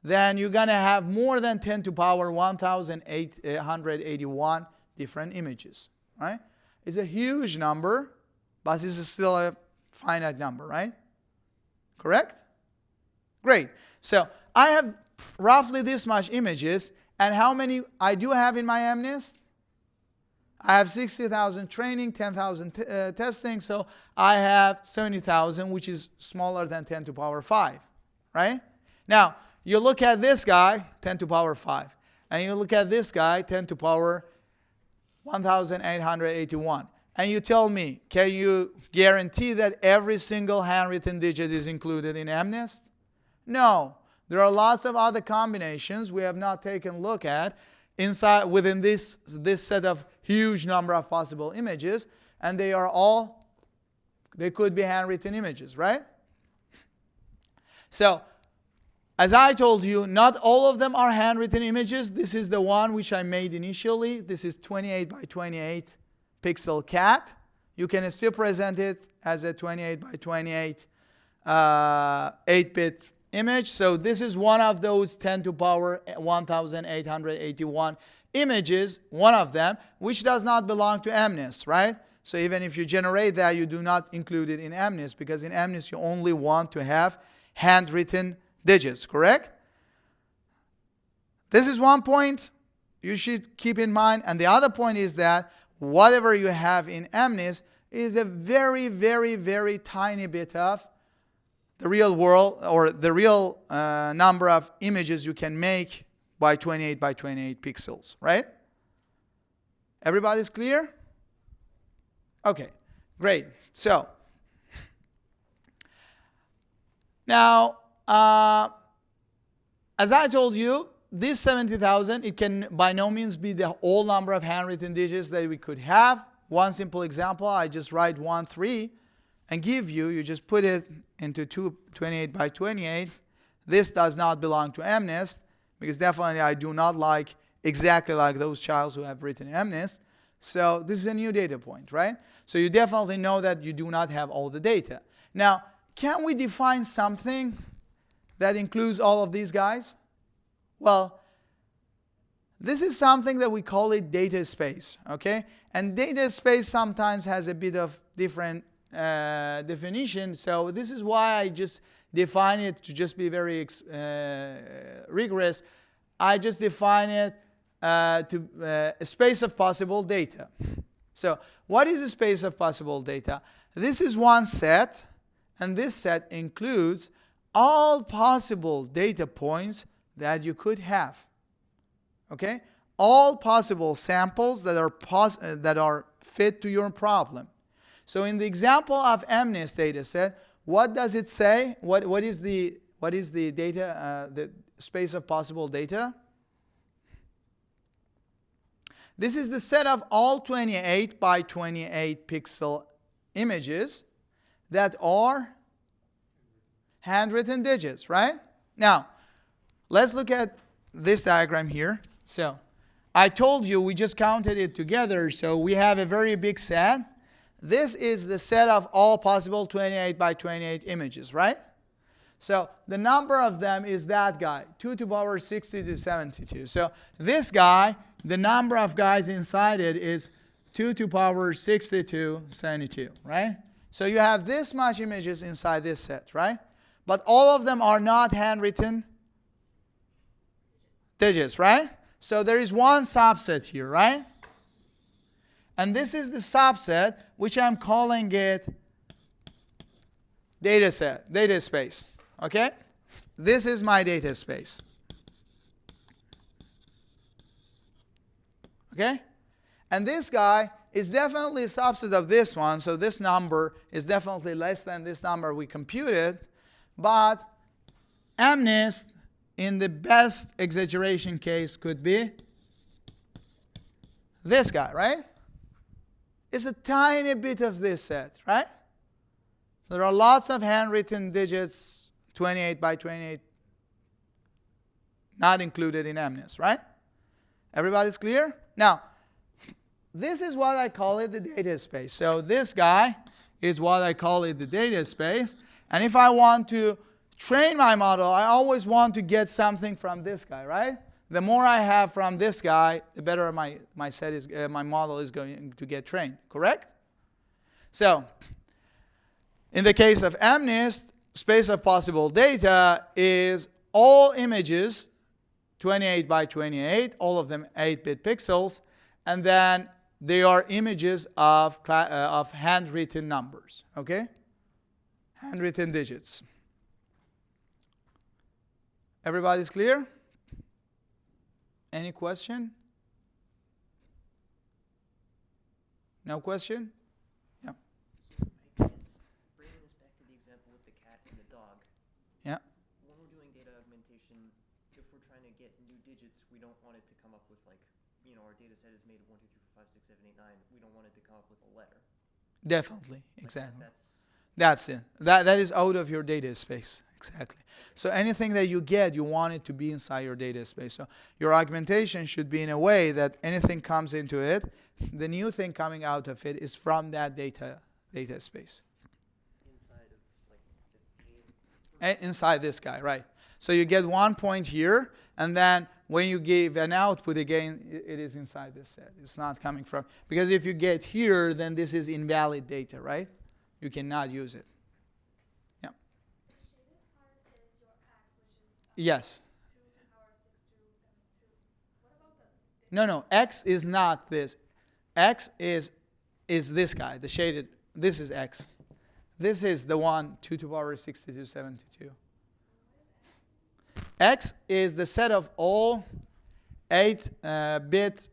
then you're going to have more than 10 to the power 1,881 different images, right? It's a huge number, but this is still a finite number, right? Correct? Great. So I have roughly this much images, and how many I do have in my MNIST? I have 60,000 training, 10,000 testing, so I have 70,000, which is smaller than 10 to the power 5, right? Now, you look at this guy, 10 to the power 5, and you look at this guy, 10 to the power 1,881, and you tell me, can you guarantee that every single handwritten digit is included in MNIST? No. There are lots of other combinations we have not taken a look at within this set of huge number of possible images, and they could be handwritten images, right? So, as I told you, not all of them are handwritten images. This is the one which I made initially. This is 28 by 28 pixel cat. You can still present it as a 28 by 28 8-bit image. So this is one of those 10 to the power 1,881 images, one of them, which does not belong to MNIST, right? So even if you generate that, you do not include it in MNIST, because in MNIST you only want to have handwritten digits, correct? This is one point you should keep in mind, and the other point is that whatever you have in MNIST is a very, very, very tiny bit of the real world, or the real number of images you can make by 28 by 28 pixels, right? Everybody's clear? Okay, great. So, now, as I told you, this 70,000, it can by no means be the whole number of handwritten digits that we could have. One simple example, I just write 1, 3, and give you just put it into 28 by 28. This does not belong to MNIST, because definitely I do not like exactly like those childs who have written MNIST. So this is a new data point, right? So you definitely know that you do not have all the data. Now, can we define something that includes all of these guys? Well, this is something that we call it data space, okay? And data space sometimes has a bit of different definition. So this is why I just define it to just be very rigorous. I just define it to a space of possible data. So what is a space of possible data? This is one set, and this set includes all possible data points that you could have. Okay? All possible samples that are fit to your problem. So in the example of MNIST data set, what does it say? What is the data, the space of possible data? This is the set of all 28 by 28 pixel images that are handwritten digits, right? Now, let's look at this diagram here. So, I told you we just counted it together, so we have a very big set. This is the set of all possible 28 by 28 images, right? So the number of them is that guy, 2 to the power 60 to 72. So this guy, the number of guys inside it is 2 to the power 60 to 72, right? So you have this much images inside this set, right? But all of them are not handwritten digits, right? So there is one subset here, right? And this is the subset, which I'm calling it data space. Okay? This is my data space. Okay? And this guy is definitely a subset of this one, so this number is definitely less than this number we computed, but MNIST, in the best exaggeration case, could be this guy, right? It's a tiny bit of this set, right? There are lots of handwritten digits, 28 by 28, not included in MNIST, right? Everybody's clear? Now, this is what I call it the data space. So this guy is what I call it the data space. And if I want to train my model, I always want to get something from this guy, right? The more I have from this guy, the better my model is going to get trained, correct? So, in the case of MNIST, space of possible data is all images, 28 by 28, all of them 8-bit pixels, and then they are images of handwritten numbers, okay? Handwritten digits. Everybody's clear? Any question? No question? Yeah. I guess bringing this back to the example with the cat and the dog. Yeah. When we're doing data augmentation, if we're trying to get new digits, we don't want it to come up with like, you know, our data set is made of 1, 2, 3, 4, 5, 6, 7, 8, 9. We don't want it to come up with a letter. Definitely, Like exactly. That's That's it. That is out of your data space. Exactly. So anything that you get, you want it to be inside your data space. So your augmentation should be in a way that anything comes into it, the new thing coming out of it is from that data space. inside of like the game. Inside this guy, right. So you get 1 point here, and then when you give an output again, it is inside this set. It's not coming from, because if you get here, then this is invalid data, right? You cannot use it. Yeah. The shaded part is your x, which is Yes. 2 to the power 6272. What about the No, x is not this. X is this guy, the shaded. This is x. This is the one 2 to the power 6272. X is the set of all 8-bit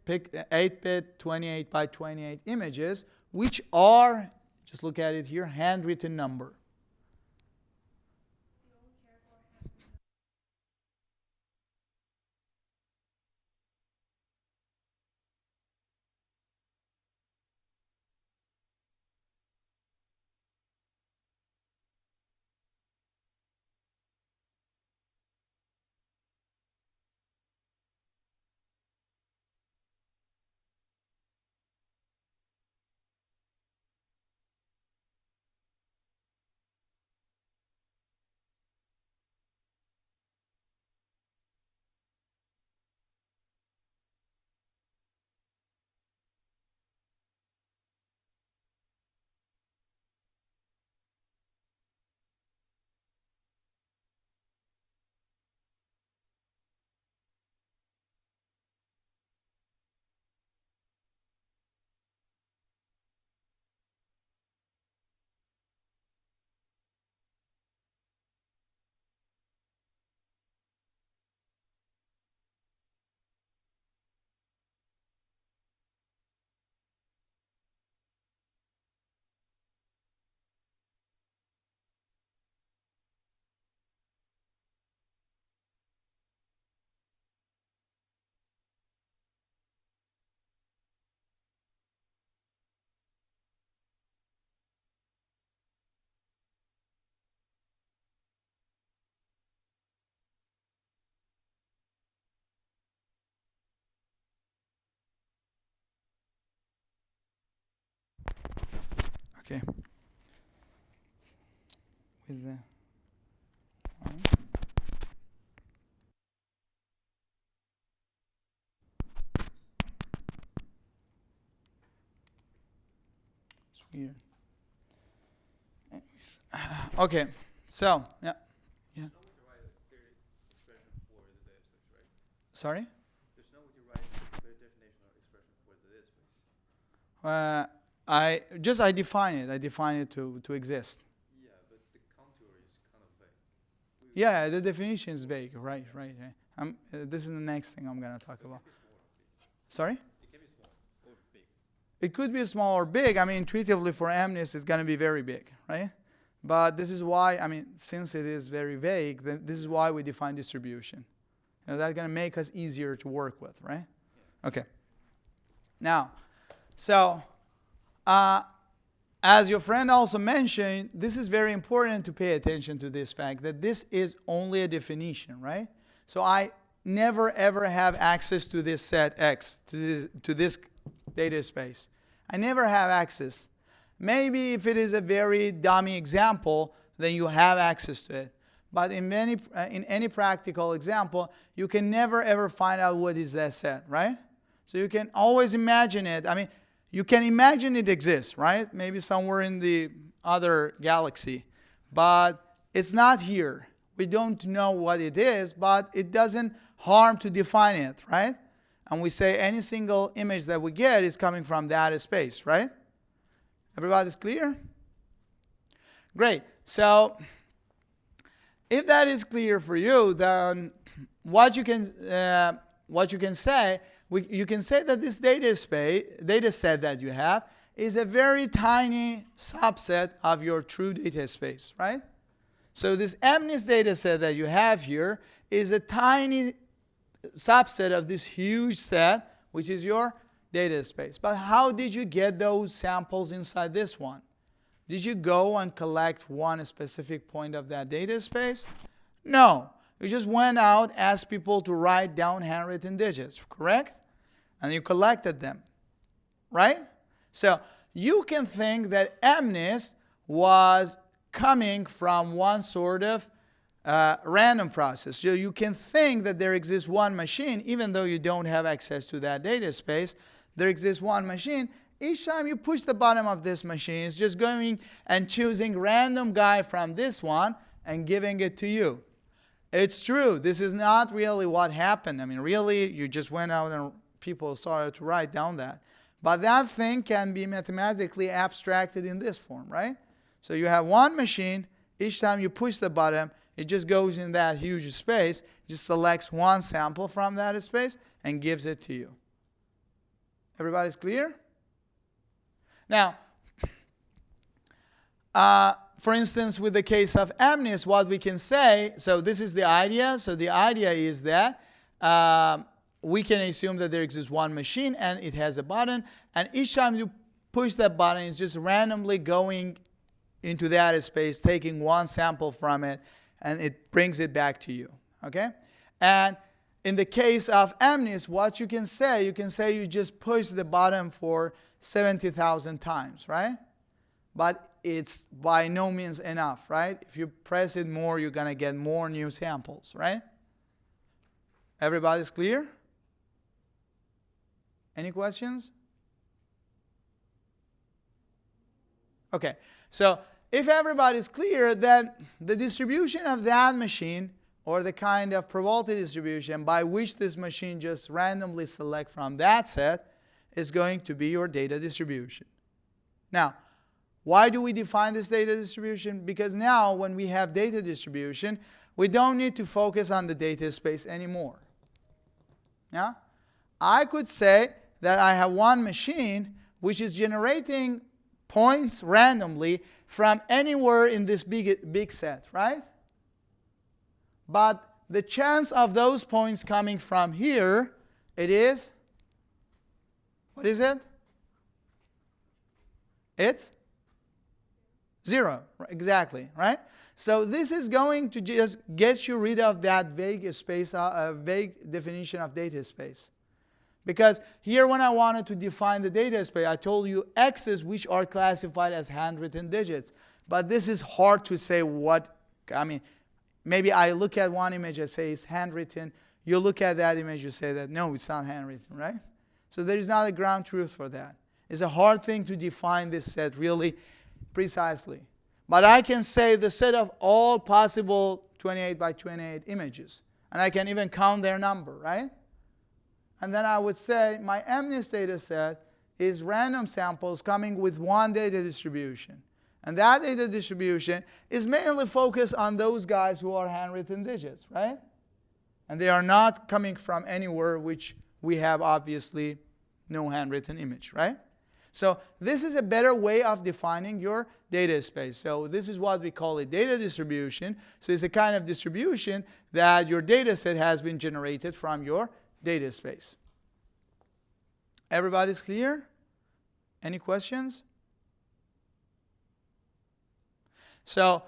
28 by 28 images, which are, just look at it here, handwritten number. you only care for handwritten? Okay. With the here. Okay, so, yeah. There's no way to write a clear expression for the data space, right? Sorry? There's no way to write a clear definition or expression for the data space. I define it. I define it to exist. Yeah, but the contour is kind of vague. Yeah, the definition is vague. Right. This is the next thing I'm going to talk about. Sorry? It can be small or big. It could be small or big. I mean, intuitively for MNIST, it's going to be very big, right? But this is why, I mean, since it is very vague, then this is why we define distribution. That's going to make us easier to work with, right? Yeah. Okay. Now, so, as your friend also mentioned, this is very important to pay attention to this fact that this is only a definition, right? So I never ever have access to this set X, to this data space. I never have access. Maybe if it is a very dummy example, then you have access to it. But in any practical example, you can never ever find out what is that set, right? So you can always imagine it. I mean, you can imagine it exists, right? Maybe somewhere in the other galaxy. But it's not here. We don't know what it is, but it doesn't harm to define it, right? And we say any single image that we get is coming from that space, right? Everybody's clear? Great. So if that is clear for you, then what you can say, you can say that this data set that you have is a very tiny subset of your true data space, right? So this MNIST data set that you have here is a tiny subset of this huge set, which is your data space. But how did you get those samples inside this one? Did you go and collect one specific point of that data space? No. You just went out, asked people to write down handwritten digits, correct? And you collected them, right? So you can think that MNIST was coming from one sort of random process. So you can think that there exists one machine, even though you don't have access to that data space. There exists one machine. Each time you push the button of this machine, it's just going and choosing random guy from this one and giving it to you. It's true. This is not really what happened. I mean, really, you just went out and people started to write down that. But that thing can be mathematically abstracted in this form, right? So you have one machine. Each time you push the button, it just goes in that huge space, just selects one sample from that space and gives it to you. Everybody's clear? Now, for instance, with the case of MNIST, what we can say, so this is the idea. So the idea is that we can assume that there exists one machine and it has a button. And each time you push that button, it's just randomly going into that space, taking one sample from it, and it brings it back to you. Okay? And in the case of MNIST, what you can say you just push the button for 70,000 times, right? But it's by no means enough, right? If you press it more, you're going to get more new samples, right? Everybody's clear? Any questions? Okay, so if everybody's clear, then the distribution of that machine, or the kind of probability distribution by which this machine just randomly select from that set, is going to be your data distribution. Now, why do we define this data distribution? Because now when we have data distribution, we don't need to focus on the data space anymore. Yeah? I could say that I have one machine which is generating points randomly from anywhere in this big set, right? But the chance of those points coming from here, it is, what is it? It's 0, exactly, right? So this is going to just get you rid of that vague space, vague definition of data space. Because here when I wanted to define the data space, I told you X's which are classified as handwritten digits. But this is hard to say what, I mean, maybe I look at one image and say it's handwritten. You look at that image, you say that, no, it's not handwritten, right? So there is not a ground truth for that. It's a hard thing to define this set really precisely. But I can say the set of all possible 28 by 28 images. And I can even count their number, right? And then I would say my MNIST data set is random samples coming with one data distribution. And that data distribution is mainly focused on those guys who are handwritten digits, right? And they are not coming from anywhere which we have obviously no handwritten image, right? So this is a better way of defining your data space. So this is what we call a data distribution. So it's a kind of distribution that your data set has been generated from your data space. Everybody's clear? Any questions? So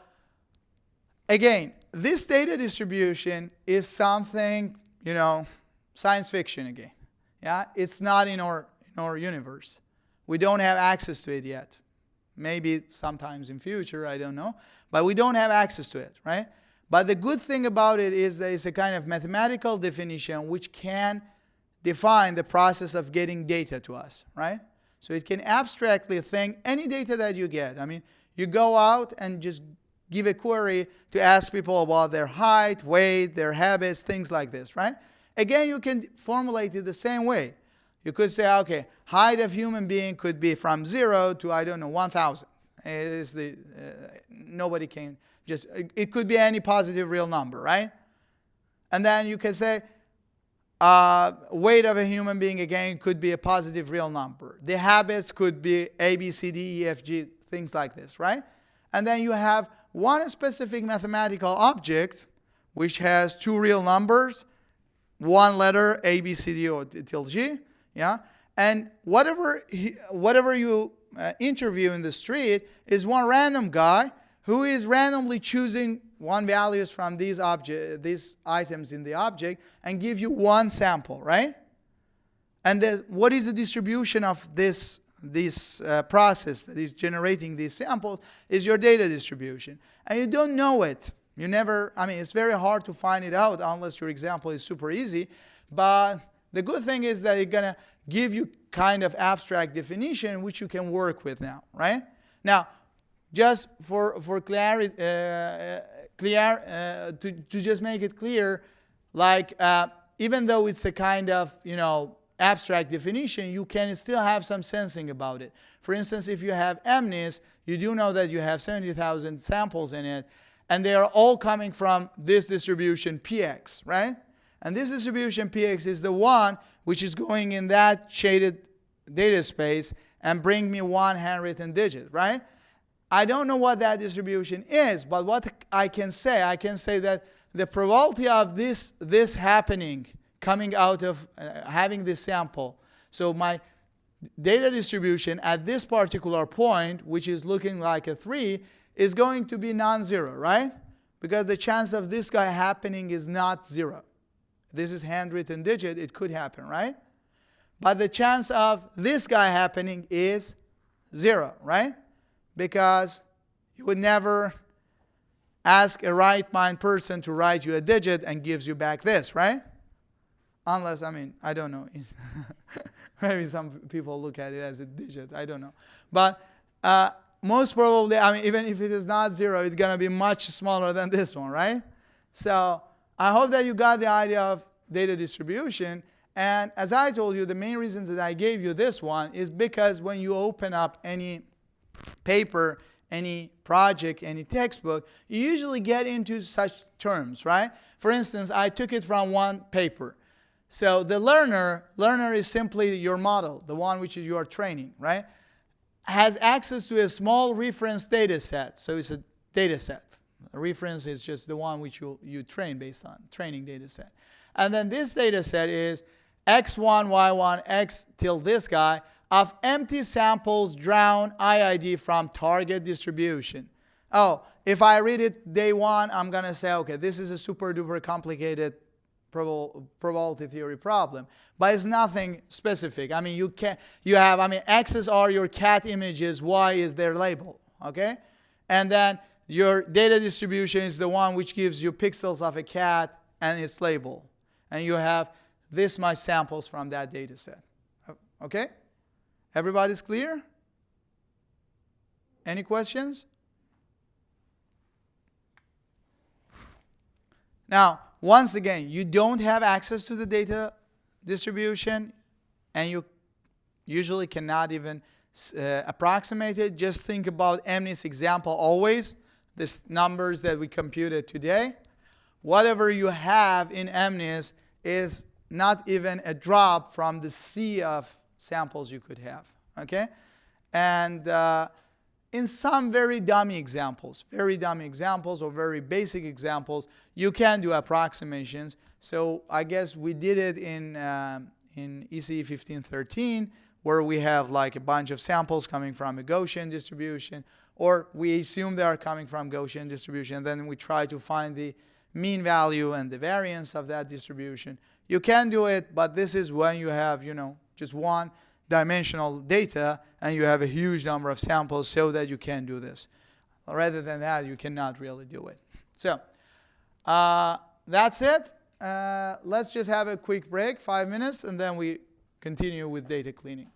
again, this data distribution is something, science fiction again. Yeah, it's not in our universe. We don't have access to it yet. Maybe sometimes in future, I don't know. But we don't have access to it, right? But the good thing about it is that it's a kind of mathematical definition which can define the process of getting data to us, right? So it can abstractly think any data that you get. I mean, you go out and just give a query to ask people about their height, weight, their habits, things like this, right? Again, you can formulate it the same way. You could say, okay, height of human being could be from 0 to, 1,000. Nobody can just, it could be any positive real number, right? And then you can say, weight of a human being, again, could be a positive real number. The habits could be A, B, C, D, E, F, G, things like this, right? And then you have one specific mathematical object which has two real numbers, one letter, A, B, C, D, or till G. Yeah, and whatever you interview in the street is one random guy who is randomly choosing one values from these items in the object and give you one sample, right? And what is the distribution of this process that is generating these samples is your data distribution, and you don't know it. You never. I mean, it's very hard to find it out unless your example is super easy, but the good thing is that it's going to give you kind of abstract definition which you can work with now, right? Now, just for clarity, to just make it clear, like even though it's a kind of abstract definition, you can still have some sensing about it. For instance, if you have MNIST, you do know that you have 70,000 samples in it, and they are all coming from this distribution PX, right? And this distribution PX is the one which is going in that shaded data space and bring me one handwritten digit, right? I don't know what that distribution is, but what I can say that the probability of this happening, coming out of having this sample, so my data distribution at this particular point, which is looking like a 3, is going to be non-zero, right? Because the chance of this guy happening is not 0. This is handwritten digit, it could happen, right? But the chance of this guy happening is 0, right? Because you would never ask a right mind person to write you a digit and gives you back this, right? Unless, I don't know. Maybe some people look at it as a digit, I don't know. But most probably, even if it is not 0, it's going to be much smaller than this one, right? So I hope that you got the idea of data distribution. And as I told you, the main reason that I gave you this one is because when you open up any paper, any project, any textbook, you usually get into such terms, right? For instance, I took it from one paper. So the learner is simply your model, the one which you are training, right? Has access to a small reference data set. So it's a data set. A reference is just the one which you train based on, training data set. And then this data set is x1, y1, x till this guy of empty samples drawn IID from target distribution. Oh, if I read it day 1, I'm going to say, okay, this is a super duper complicated probability theory problem. But it's nothing specific. X's are your cat images, Y is their label, okay? And then your data distribution is the one which gives you pixels of a cat and its label. And you have this much samples from that data set. Okay? Everybody's clear? Any questions? Now, once again, you don't have access to the data distribution, and you usually cannot even approximate it. Just think about MNIST example always, these numbers that we computed today. Whatever you have in MNIST is not even a drop from the sea of samples you could have, okay? And in some very dummy examples or very basic examples, you can do approximations. So I guess we did it in ECE1513, where we have like a bunch of samples coming from a Gaussian distribution, or we assume they are coming from Gaussian distribution, and then we try to find the mean value and the variance of that distribution. You can do it, but this is when you have, just one dimensional data and you have a huge number of samples, so that you can do this. Rather than that, you cannot really do it. So that's it. Let's just have a quick break, 5 minutes, and then we continue with data cleaning.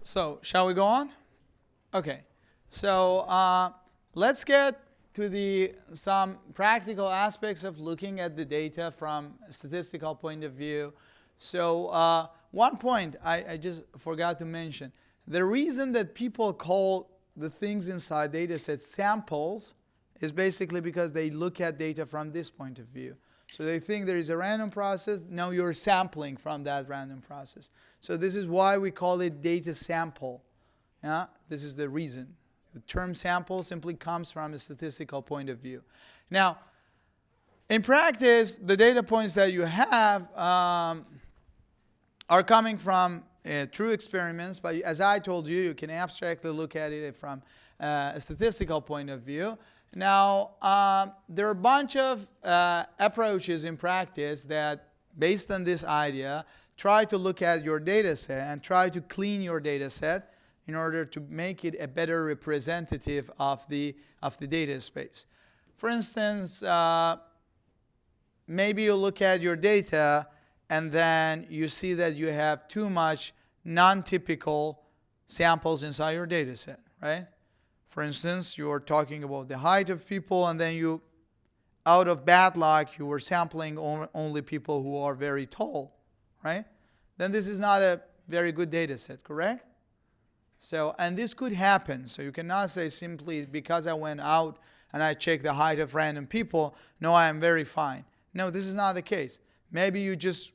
So, shall we go on? Okay. So, let's get to some practical aspects of looking at the data from a statistical point of view. So, one point I just forgot to mention. The reason that people call the things inside data sets samples is basically because they look at data from this point of view. So they think there is a random process. Now you're sampling from that random process. So this is why we call it data sample. Yeah? This is the reason. The term sample simply comes from a statistical point of view. Now, in practice, the data points that you have are coming from true experiments. But as I told you, you can abstractly look at it from a statistical point of view. Now, there are a bunch of approaches in practice that, based on this idea, try to look at your data set and try to clean your data set in order to make it a better representative of the data space. For instance, maybe you look at your data and then you see that you have too much non-typical samples inside your data set, right? For instance, you are talking about the height of people, and then you, out of bad luck, you were sampling only people who are very tall, right? Then this is not a very good data set, correct? So, and this could happen. So you cannot say simply because I went out and I checked the height of random people, no, I am very fine. No, this is not the case. Maybe you just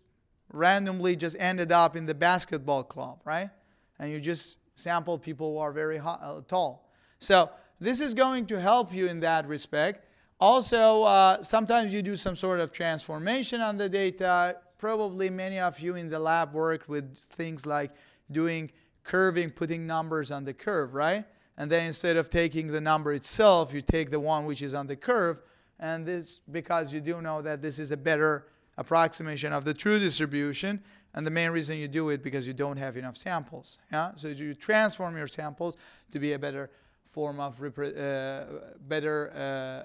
randomly just ended up in the basketball club, right? And you just sampled people who are very tall. So this is going to help you in that respect. Also, sometimes you do some sort of transformation on the data. Probably many of you in the lab work with things like doing curving, putting numbers on the curve, right? And then instead of taking the number itself, you take the one which is on the curve. And this because you do know that this is a better approximation of the true distribution. And the main reason you do it because you don't have enough samples. Yeah? So you transform your samples to be a better form of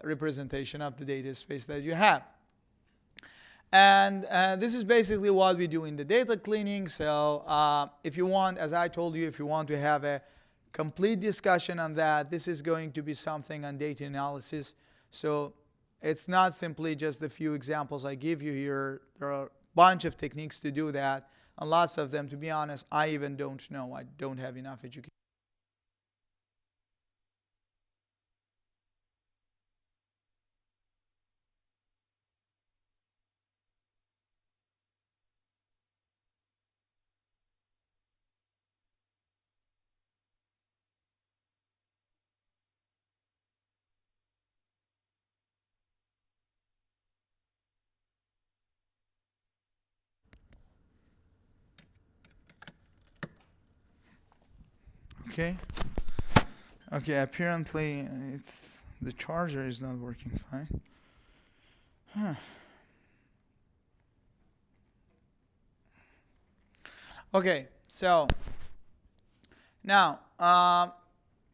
representation of the data space that you have. And this is basically what we do in the data cleaning. So if you want, as I told you, if you want to have a complete discussion on that, this is going to be something on data analysis. So it's not simply just the few examples I give you here. There are a bunch of techniques to do that. And lots of them, to be honest, I even don't know. I don't have enough education. Okay. Okay, apparently the charger is not working fine. Huh. Okay, so now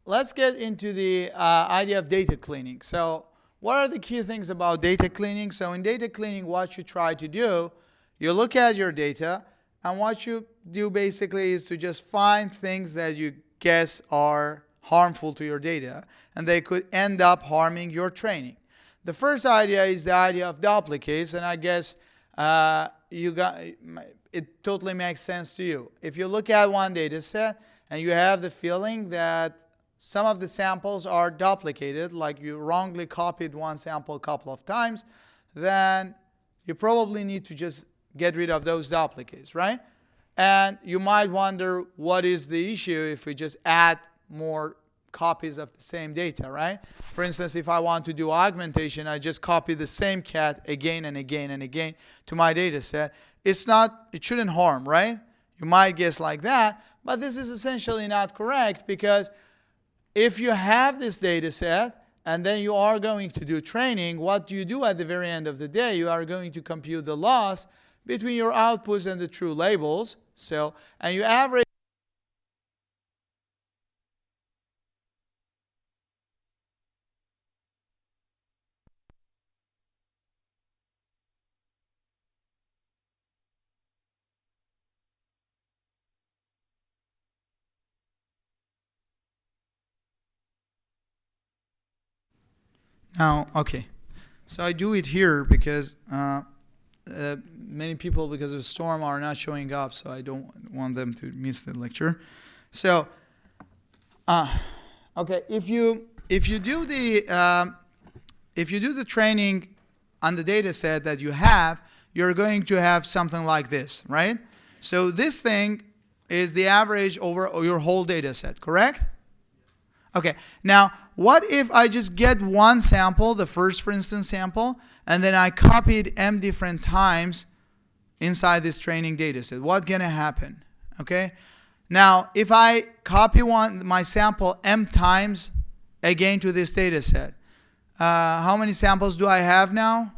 let's get into the idea of data cleaning. So what are the key things about data cleaning? So in data cleaning, what you try to do, you look at your data, and what you do basically is to just find things that you guess are harmful to your data, and they could end up harming your training. The first idea is the idea of duplicates, and I guess it totally makes sense to you. If you look at one data set and you have the feeling that some of the samples are duplicated, like you wrongly copied one sample a couple of times, then you probably need to just get rid of those duplicates, right? And you might wonder, what is the issue if we just add more copies of the same data, right? For instance, if I want to do augmentation, I just copy the same cat again and again and again to my data set. It shouldn't harm, right? You might guess like that, but this is essentially not correct, because if you have this data set and then you are going to do training, what do you do at the very end of the day? You are going to compute the loss between your outputs and the true labels. So, and you average Now, okay. So I do it here because many people, because of the storm, are not showing up, so I don't want them to miss the lecture. So, okay, if you do the training on the data set that you have, you're going to have something like this, right? So this thing is the average over your whole data set, correct? Okay, now what if I just get one sample, the first, for instance, sample, and then I copied m different times inside this training data set? What's gonna happen? Okay, now if I copy my sample m times again to this data set, how many samples do I have now?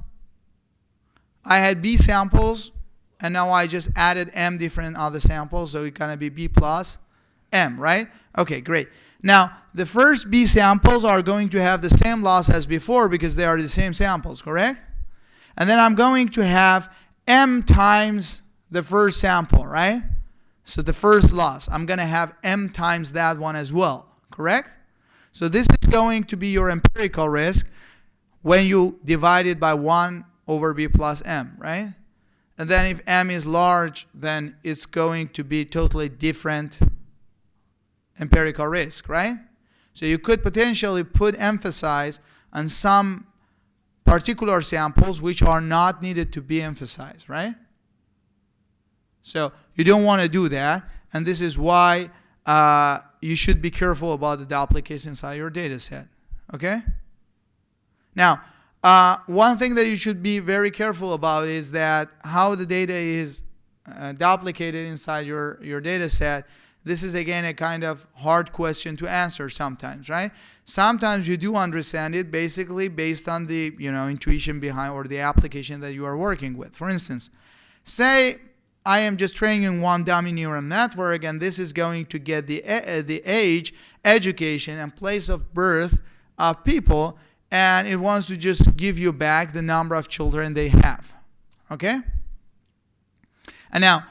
I had B samples, and now I just added m different other samples, so it's gonna be B plus m, right? Okay, great. Now, the first B samples are going to have the same loss as before because they are the same samples, correct? And then I'm going to have m times the first sample, right? So the first loss, I'm going to have m times that one as well, correct? So this is going to be your empirical risk when you divide it by 1 over B plus m, right? And then if m is large, then it's going to be totally different empirical risk, right? So you could potentially put emphasis on some particular samples which are not needed to be emphasized, right? So you don't want to do that, and this is why you should be careful about the duplicates inside your data set, okay? Now, one thing that you should be very careful about is that how the data is duplicated inside your data set. This is again a kind of hard question to answer sometimes, right? Sometimes you do understand it basically based on the intuition behind or the application that you are working with. For instance, say I am just training one dummy neural network, and this is going to get the age, education, and place of birth of people, and it wants to just give you back the number of children they have, okay? And now,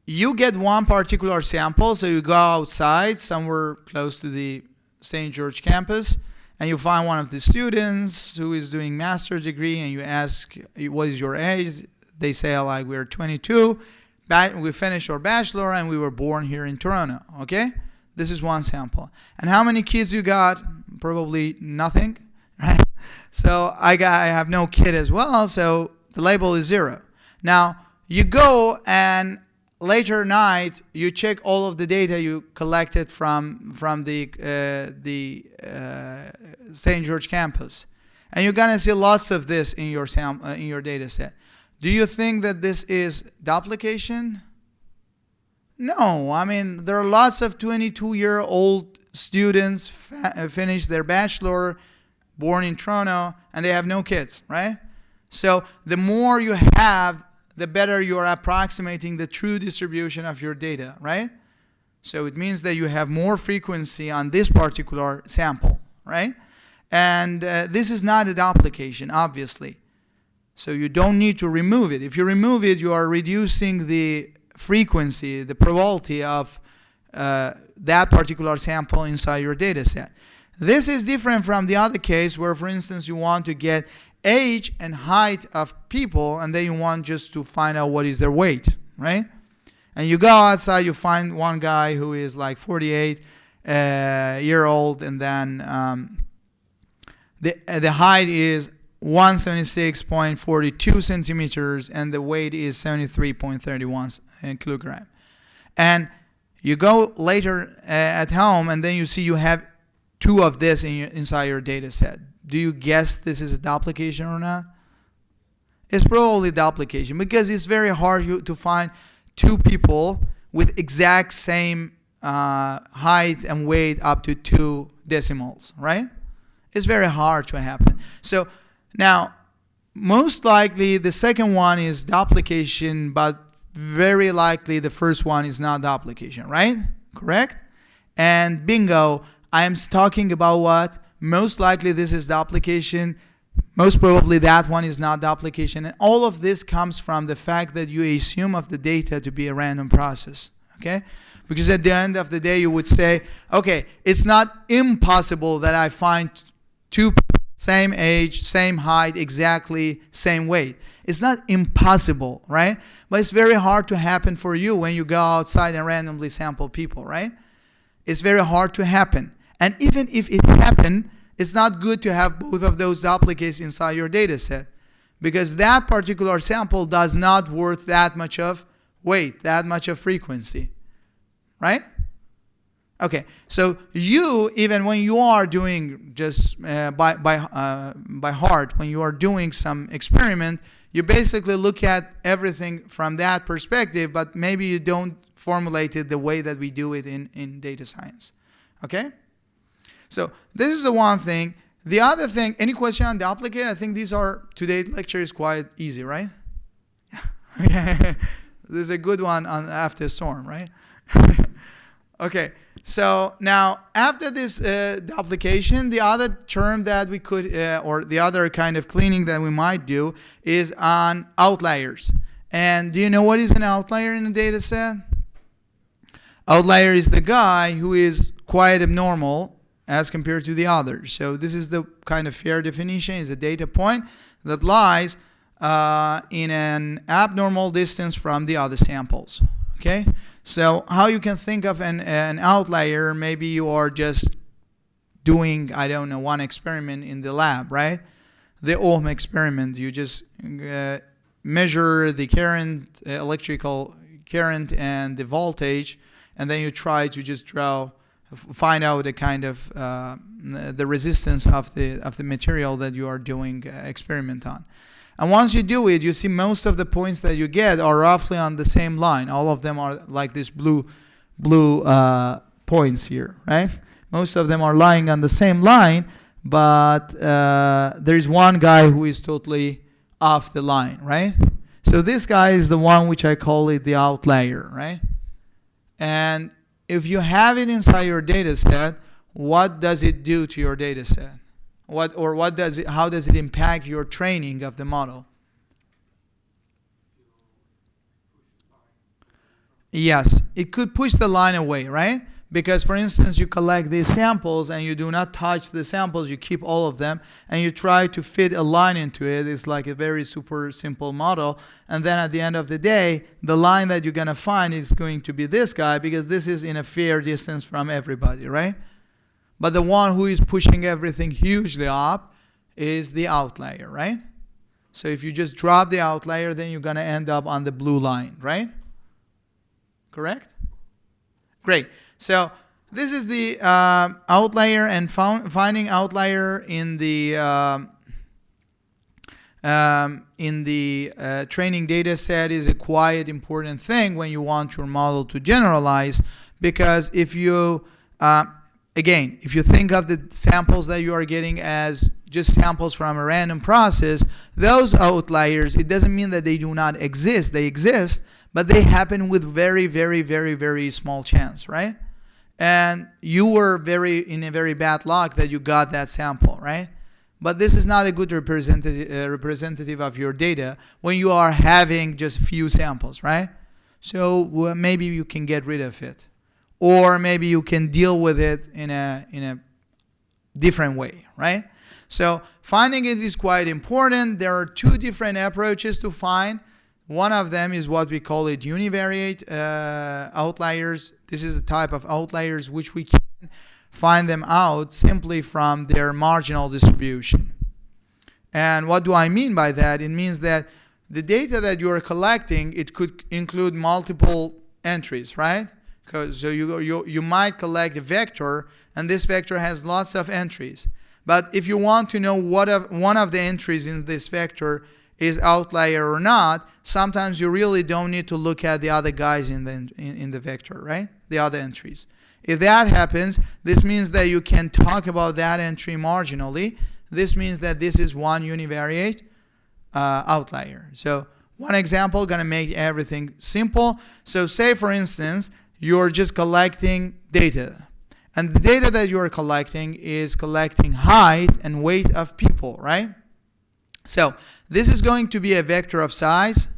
you get one particular sample, so you go outside somewhere close to the St. George campus, and you find one of the students who is doing master's degree, and you ask, what is your age? They say, like, we're 22, we finished our bachelor, and we were born here in Toronto, okay? This is one sample. And how many kids you got? Probably nothing, right? So I have no kid as well, so the label is 0. Now, you go and later night, you check all of the data you collected from the St. George campus, and you're gonna see lots of this in your data set. Do you think that this is duplication? No, I mean there are lots of 22-year-old students finish their bachelor, born in Toronto, and they have no kids, right? So the more you have, the better you are approximating the true distribution of your data, right? So it means that you have more frequency on this particular sample, right? And this is not a duplication, obviously. So you don't need to remove it. If you remove it, you are reducing the frequency, the probability of that particular sample inside your data set. This is different from the other case where, for instance, you want to get age and height of people, and then you want just to find out what is their weight, right? And you go outside, you find one guy who is like 48-year-old, and then the height is 176.42 centimeters, and the weight is 73.31 kilogram. And you go later at home, and then you see you have 2 of this inside your data set. Do you guess this is a duplication or not? It's probably duplication because it's very hard to find 2 people with exact same height and weight up to 2 decimals, right? It's very hard to happen. So now, most likely the second one is duplication, but very likely the first one is not duplication, right? Correct? And bingo, I am talking about what? Most likely this is duplication. Most probably that one is not duplication. And all of this comes from the fact that you assume of the data to be a random process. Okay? Because at the end of the day, you would say, okay, it's not impossible that I find 2 same age, same height, exactly same weight. It's not impossible, right? But it's very hard to happen for you when you go outside and randomly sample people, right? It's very hard to happen. And even if it happened, it's not good to have both of those duplicates inside your data set, because that particular sample does not worth that much of weight, that much of frequency, right? Okay, so you, even when you are doing just by heart, when you are doing some experiment, you basically look at everything from that perspective, but maybe you don't formulate it the way that we do it in data science. Okay? So this is the one thing. The other thing, any question on duplicate? I think these are, today's lecture is quite easy, right? Okay. This is a good one on after storm, right? Okay. So now after this duplication, the other term that we could, or the other kind of cleaning that we might do is on outliers. And do you know what is an outlier in a data set? Outlier is the guy who is quite abnormal as compared to the others. So this is the kind of fair definition, is a data point that lies in an abnormal distance from the other samples. Okay? So how you can think of an outlier, maybe you are just doing, I don't know, one experiment in the lab, right? The Ohm experiment. You just measure the current, electrical current and the voltage, and then you try to just find out the kind of the resistance of the material that you are doing experiment on. And once you do it, you see most of the points that you get are roughly on the same line. All of them are like this blue points here, right? Most of them are lying on the same line, but there is one guy who is totally off the line, right? So this guy is the one which I call it the outlier, right? And if you have it inside your data set, what does it do to your data set? How does it impact your training of the model? Yes, it could push the line away, right? Because, for instance, you collect these samples and you do not touch the samples, you keep all of them, and you try to fit a line into it. It's like a very super simple model. And then at the end of the day, the line that you're going to find is going to be this guy, because this is in a fair distance from everybody, right? But the one who is pushing everything hugely up is the outlier, right? So if you just drop the outlier, then you're going to end up on the blue line, right? Correct? Great. So this is the outlier, and finding outlier in the training data set is a quite important thing when you want your model to generalize, because if you again, if you think of the samples that you are getting as just samples from a random process, those outliers, it doesn't mean that they do not exist. They exist, but they happen with very, very, very, very small chance, right? And you were in a very bad luck that you got that sample, right? But this is not a good representative of your data when you are having just few samples, right? So maybe you can get rid of it. Or maybe you can deal with it in a different way, right? So finding it is quite important. There are two different approaches to find. One of them is what we call it univariate outliers. This is a type of outliers which we can find them out simply from their marginal distribution. And what do I mean by that? It means that the data that you are collecting, it could include multiple entries, right? So you might collect a vector, and this vector has lots of entries. But if you want to know one of the entries in this vector is outlier or not, sometimes you really don't need to look at the other guys in the vector, right? The other entries. If that happens, this means that you can talk about that entry marginally. This means that this is one univariate outlier. So one example going to make everything simple. So say, for instance, you're just collecting data. And the data that you're collecting is collecting height and weight of people, right? So this is going to be a vector of size.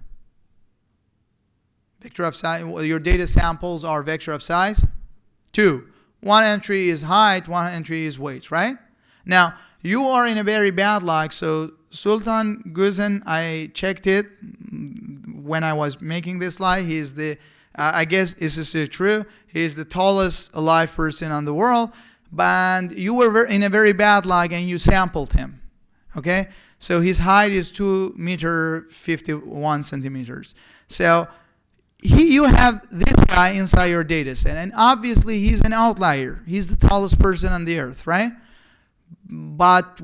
Vector of size. Your data samples are vector of size 2. One entry is height, one entry is weight, right? Now, you are in a very bad luck. So Sultan Guzen, I checked it when I was making this slide. He's the, I guess this is true. He's the tallest alive person on the world. But you were in a very bad luck and you sampled him. Okay? So his height is 2 meter 51 centimeters. So you have this guy inside your data set. And obviously he's an outlier. He's the tallest person on the earth, right? But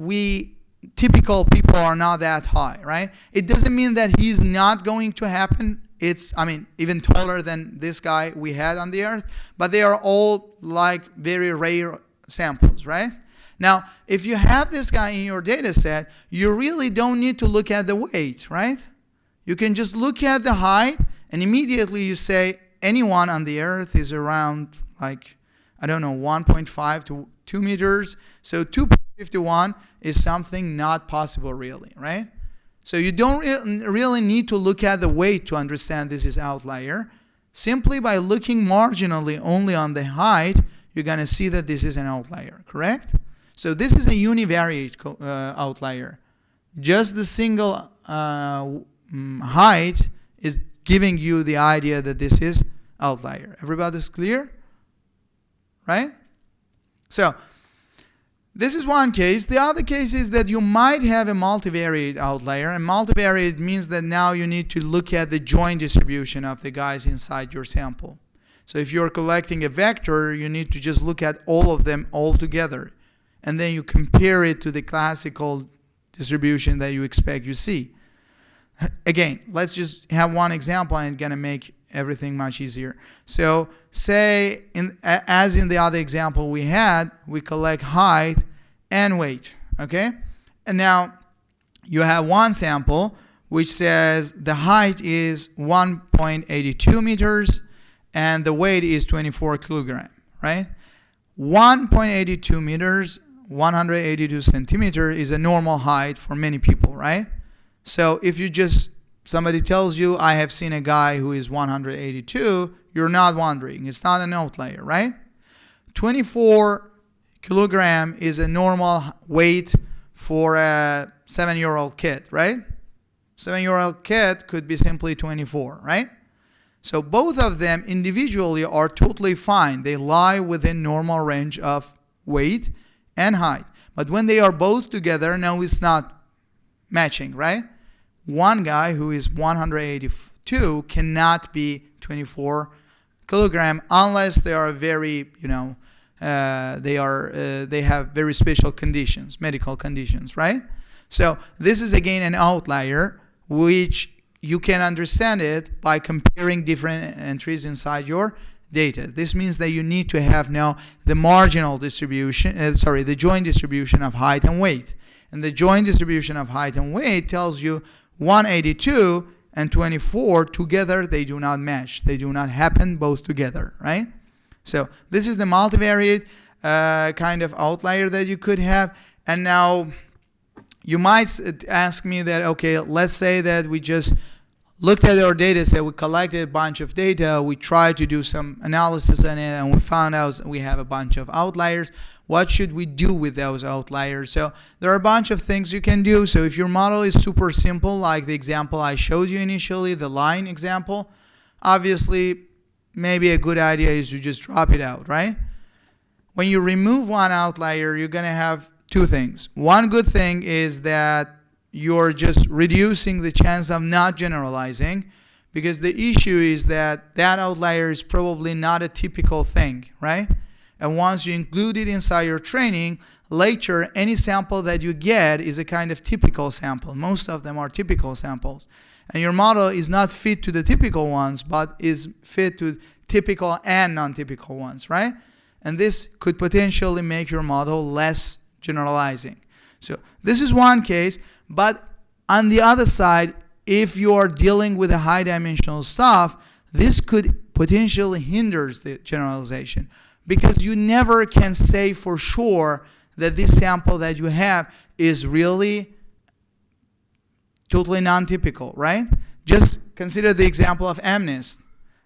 typical people are not that high, right? It doesn't mean that he's not going to happen. It's, even taller than this guy we had on the earth, but they are all like very rare samples, right? Now, if you have this guy in your data set, you really don't need to look at the weight, right? You can just look at the height and immediately you say anyone on the earth is around 1.5 to 2 meters. So 2.51 is something not possible really, right? So you don't really need to look at the weight to understand this is outlier. Simply by looking marginally only on the height, you're going to see that this is an outlier, correct? So this is a univariate outlier. Just the single height is giving you the idea that this is outlier. Everybody's clear? Right? So this is one case. The other case is that you might have a multivariate outlier. And multivariate means that now you need to look at the joint distribution of the guys inside your sample. So if you're collecting a vector, you need to just look at all of them all together. And then you compare it to the classical distribution that you expect you see. Again, let's just have one example and it's going to make everything much easier. So say, as in the other example we had, we collect height and weight, okay? And now you have one sample which says the height is 1.82 meters and the weight is 24 kilogram, right? 1.82 meters, 182 centimeter is a normal height for many people, right? So if somebody tells you, I have seen a guy who is 182, you're not wondering. It's not an outlier, right? 24 kilogram is a normal weight for a 7-year-old kid, right? 7-year-old kid could be simply 24, right? So both of them individually are totally fine. They lie within normal range of weight and height. But when they are both together, now it's not matching, right? One guy who is 182 cannot be 24 kilogram unless they are very, they have very special conditions, medical conditions, right? So this is again an outlier, which you can understand it by comparing different entries inside your data. This means that you need to have now the marginal distribution, the joint distribution of height and weight. And the joint distribution of height and weight tells you 182 and 24 together, they do not match. They do not happen both together, right? So this is the multivariate kind of outlier that you could have. And now you might ask me that, okay, let's say that we just looked at our data set, we collected a bunch of data, we tried to do some analysis on it, and we found out we have a bunch of outliers. What should we do with those outliers? So there are a bunch of things you can do. So if your model is super simple, like the example I showed you initially, the line example, obviously maybe a good idea is to just drop it out, right? When you remove one outlier, you're going to have two things. One good thing is that you're just reducing the chance of not generalizing, because the issue is that that outlier is probably not a typical thing, right? And once you include it inside your training, later any sample that you get is a kind of typical sample. Most of them are typical samples. And your model is not fit to the typical ones, but is fit to typical and non-typical ones, right? And this could potentially make your model less generalizing. So this is one case. But on the other side, if you are dealing with a high dimensional stuff, this could potentially hinder the generalization, because you never can say for sure that this sample that you have is really totally non-typical, right? Just consider the example of MNIST.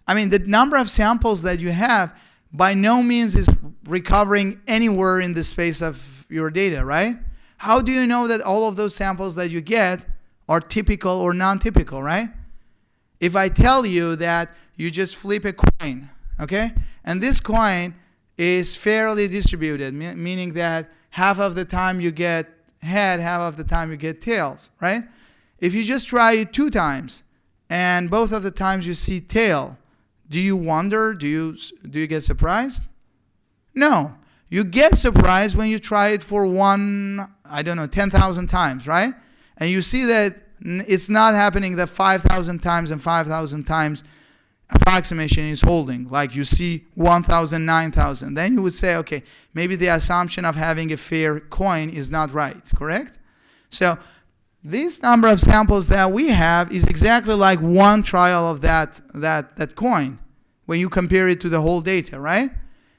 The number of samples that you have by no means is recovering anywhere in the space of your data, right? how do you know that all of those samples that you get are typical or non-typical, right? If I tell you that you just flip a coin, okay, and this coin is fairly distributed, meaning that half of the time you get head, half of the time you get tails, right? If you just try it 2 times and both of the times you see tail, do you wonder, do you get surprised? No. You get surprised when you try it for 10,000 times, right? And you see that it's not happening that 5,000 times and 5,000 times approximation is holding. Like you see 1,000, 9,000. Then you would say, okay, maybe the assumption of having a fair coin is not right, correct? So this number of samples that we have is exactly like one trial of that coin when you compare it to the whole data, right?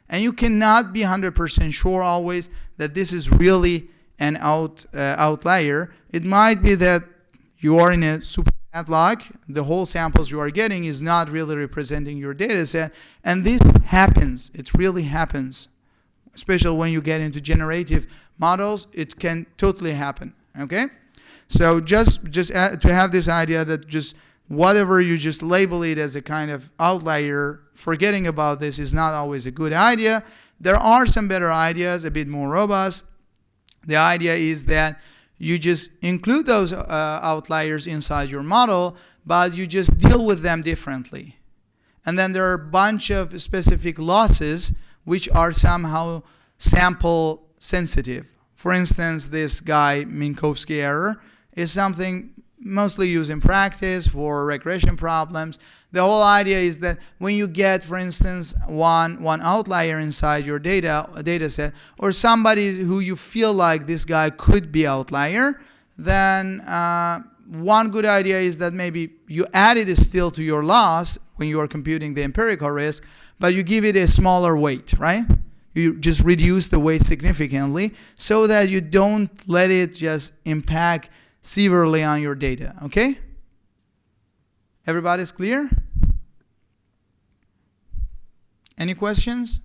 And you cannot be 100% sure always that this is really an outlier. It might be that you are in a super bad luck. The whole samples you are getting is not really representing your data set. And this happens. It really happens. Especially when you get into generative models, it can totally happen. Okay? So just to have this idea that just whatever you just label it as a kind of outlier, forgetting about this is not always a good idea. There are some better ideas, a bit more robust. The idea is that you just include those outliers inside your model, but you just deal with them differently. And then there are a bunch of specific losses which are somehow sample sensitive. For instance, this guy Minkowski error is something mostly used in practice for regression problems. The whole idea is that when you get, for instance, one outlier inside your data set, or somebody who you feel like this guy could be outlier, then one good idea is that maybe you add it still to your loss when you are computing the empirical risk, but you give it a smaller weight, right? You just reduce the weight significantly so that you don't let it just impact severely on your data, okay? Everybody's clear? Any questions?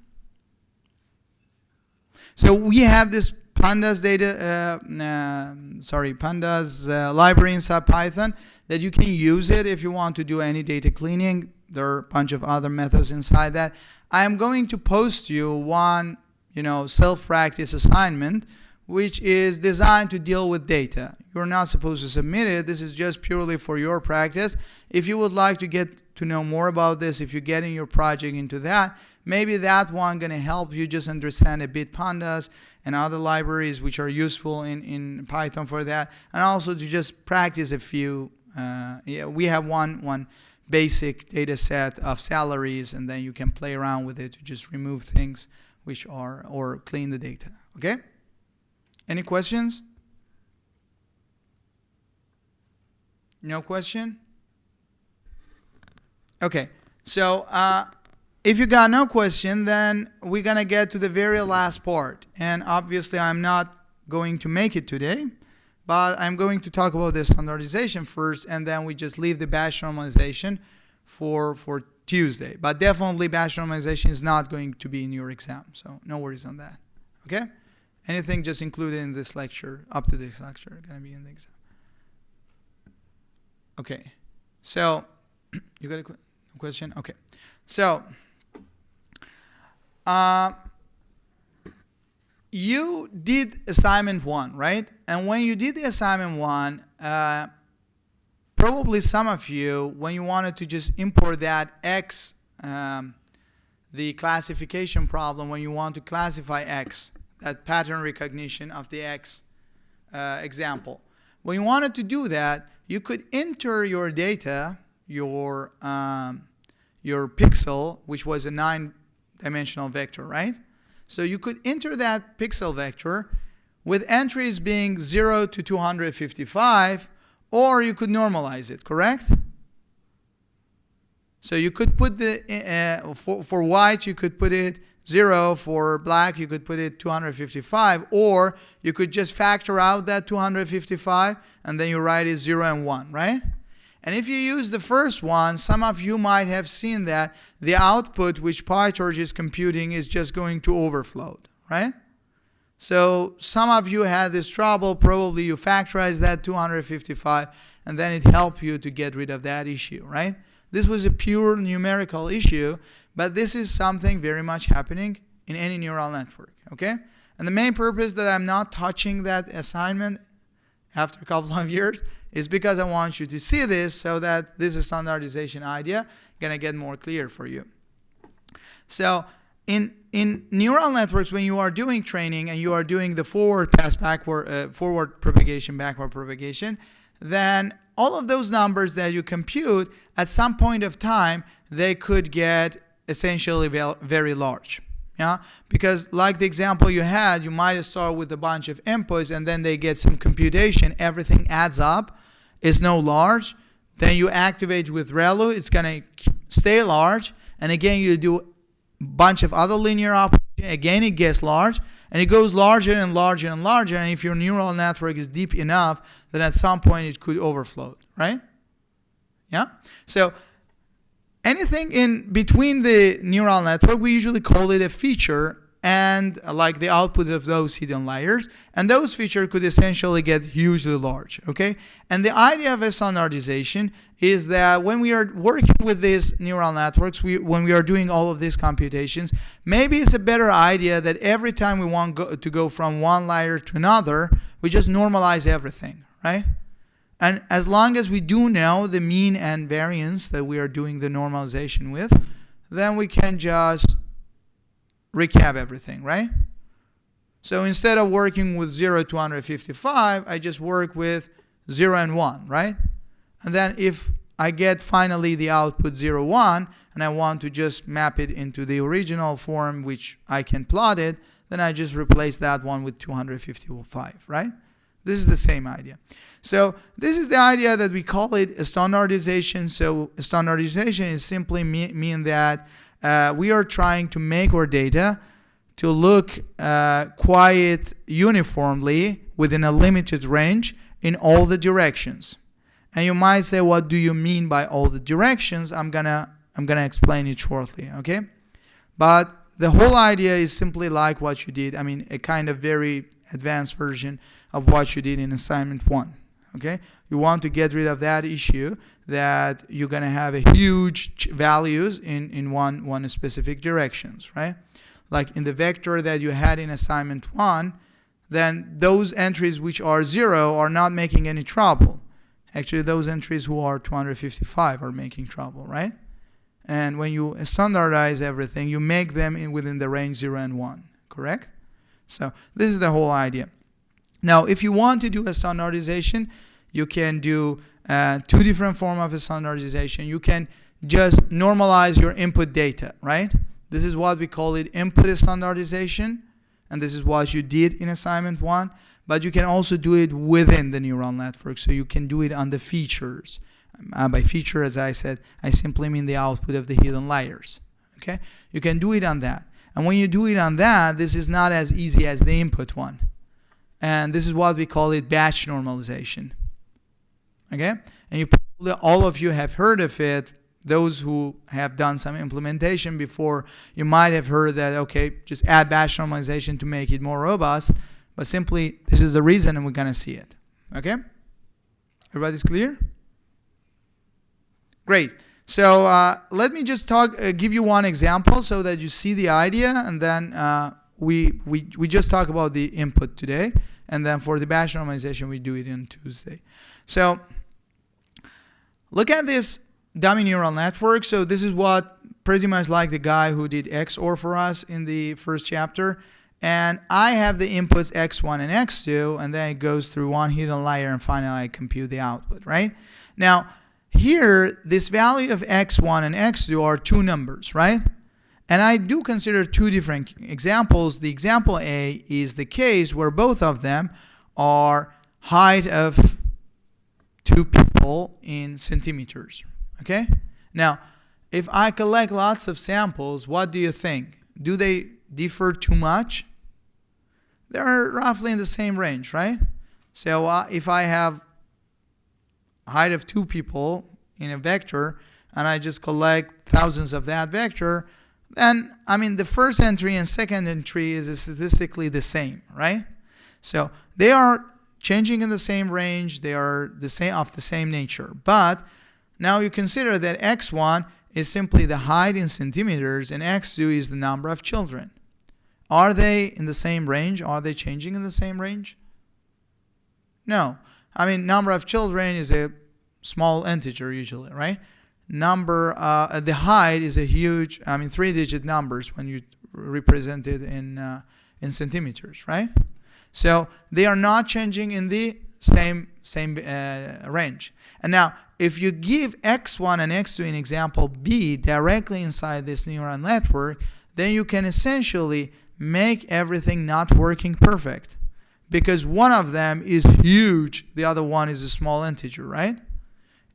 So we have this pandas library inside Python that you can use it if you want to do any data cleaning. There are a bunch of other methods inside that. I am going to post you one, self-practice assignment which is designed to deal with data. You're not supposed to submit it. This is just purely for your practice. If you would like to get to know more about this, if you're getting your project into that, maybe that one going to help you just understand a bit pandas and other libraries which are useful in Python for that, and also to just practice a few. We have one basic data set of salaries, and then you can play around with it to just remove things which are, or clean the data. Okay? Any questions? No question? Okay, so if you got no question, then we're gonna get to the very last part. And obviously I'm not going to make it today, but I'm going to talk about the standardization first, and then we just leave the batch normalization for Tuesday. But definitely batch normalization is not going to be in your exam, so no worries on that. Okay? Anything just included in this lecture, up to this lecture, gonna be in the exam. Okay, so you got a question? Okay, so you did assignment 1, right? And when you did the assignment 1, probably some of you, when you wanted to just import that X, the classification problem, when you want to classify X, that pattern recognition of the X example. When you wanted to do that, you could enter your data, your pixel, which was a 9-dimensional vector, right? So you could enter that pixel vector with entries being 0 to 255, or you could normalize it, correct? So you could put the, for white, you could put it 0, for black, you could put it 255, or you could just factor out that 255, and then you write it 0 and 1, right? And if you use the first one, some of you might have seen that the output which PyTorch is computing is just going to overflow, right? So some of you had this trouble. Probably you factorized that 255, and then it helped you to get rid of that issue, right? This was a pure numerical issue, but this is something very much happening in any neural network, okay? And the main purpose that I'm not touching that assignment after a couple of years is because I want you to see this so that this standardization idea gonna get more clear for you. So in neural networks, when you are doing training and you are doing the forward pass, forward propagation, backward propagation, then all of those numbers that you compute at some point of time, they could get essentially very large. Yeah, because like the example you had, you might start with a bunch of inputs and then they get some computation, everything adds up, is now large. Then you activate with ReLU, it's gonna stay large, and again you do a bunch of other linear operations, again it gets large, and it goes larger and larger and larger, and if your neural network is deep enough, then at some point it could overflow, right? Yeah? So anything in between the neural network, we usually call it a feature, and like the outputs of those hidden layers, and those features could essentially get hugely large, okay? And the idea of a standardization is that when we are working with these neural networks, when we are doing all of these computations, maybe it's a better idea that every time we want to go from one layer to another, we just normalize everything, right? And as long as we do know the mean and variance that we are doing the normalization with, then we can just recap everything, right? So instead of working with 0 to 155, I just work with 0 and 1, right? And then if I get finally the output 0, 1, and I want to just map it into the original form, which I can plot it, then I just replace that one with 255, right? This is the same idea. So this is the idea that we call it a standardization. So standardization is simply mean that we are trying to make our data to look quite uniformly within a limited range in all the directions. And you might say, what do you mean by all the directions? I'm gonna explain it shortly, okay? But the whole idea is simply like what you did. I mean, a kind of very advanced version of what you did in assignment 1. Okay, you want to get rid of that issue that you're going to have a huge values in one specific directions, right? Like in the vector that you had in assignment 1, then those entries which are 0 are not making any trouble. Actually, those entries who are 255 are making trouble, right? And when you standardize everything, you make them within the range 0 and 1, correct? So this is the whole idea. Now, if you want to do a standardization, you can do 2 different forms of a standardization. You can just normalize your input data, right? This is what we call it input standardization, and this is what you did in assignment 1. But you can also do it within the neural network, so you can do it on the features. By feature, as I said, I simply mean the output of the hidden layers. Okay? You can do it on that. And when you do it on that, this is not as easy as the input one. And this is what we call it batch normalization. Okay? And you probably, all of you have heard of it. Those who have done some implementation before, you might have heard that, okay, just add batch normalization to make it more robust. But simply, this is the reason, and we're going to see it. Okay? Everybody's clear? Great. So let me just give you one example so that you see the idea, and then we just talk about the input today, and then for the batch normalization we do it on Tuesday. So look at this dummy neural network. So this is what pretty much like the guy who did XOR for us in the first chapter, and I have the inputs x1 and x2, and then it goes through one hidden layer, and finally I compute the output, right? Now here, this value of x1 and x2 are 2 numbers, right? And I do consider 2 different examples. The example A is the case where both of them are height of 2 people in centimeters, okay? Now, if I collect lots of samples, what do you think? Do they differ too much? They're roughly in the same range, right? So if I have height of 2 people in a vector, and I just collect thousands of that vector, then, I mean, the first entry and second entry is statistically the same, right? So they are changing in the same range, they are the same of the same nature. But now you consider that x1 is simply the height in centimeters and x2 is the number of children. Are they in the same range? Are they changing in the same range? No. I mean, number of children is a small integer usually, right? The height is a huge, I mean, 3-digit numbers when you represent it in centimeters, right? So they are not changing in the same range. And now, if you give x1 and x2 in example B directly inside this neural network, then you can essentially make everything not working perfect. Because one of them is huge, the other one is a small integer, right?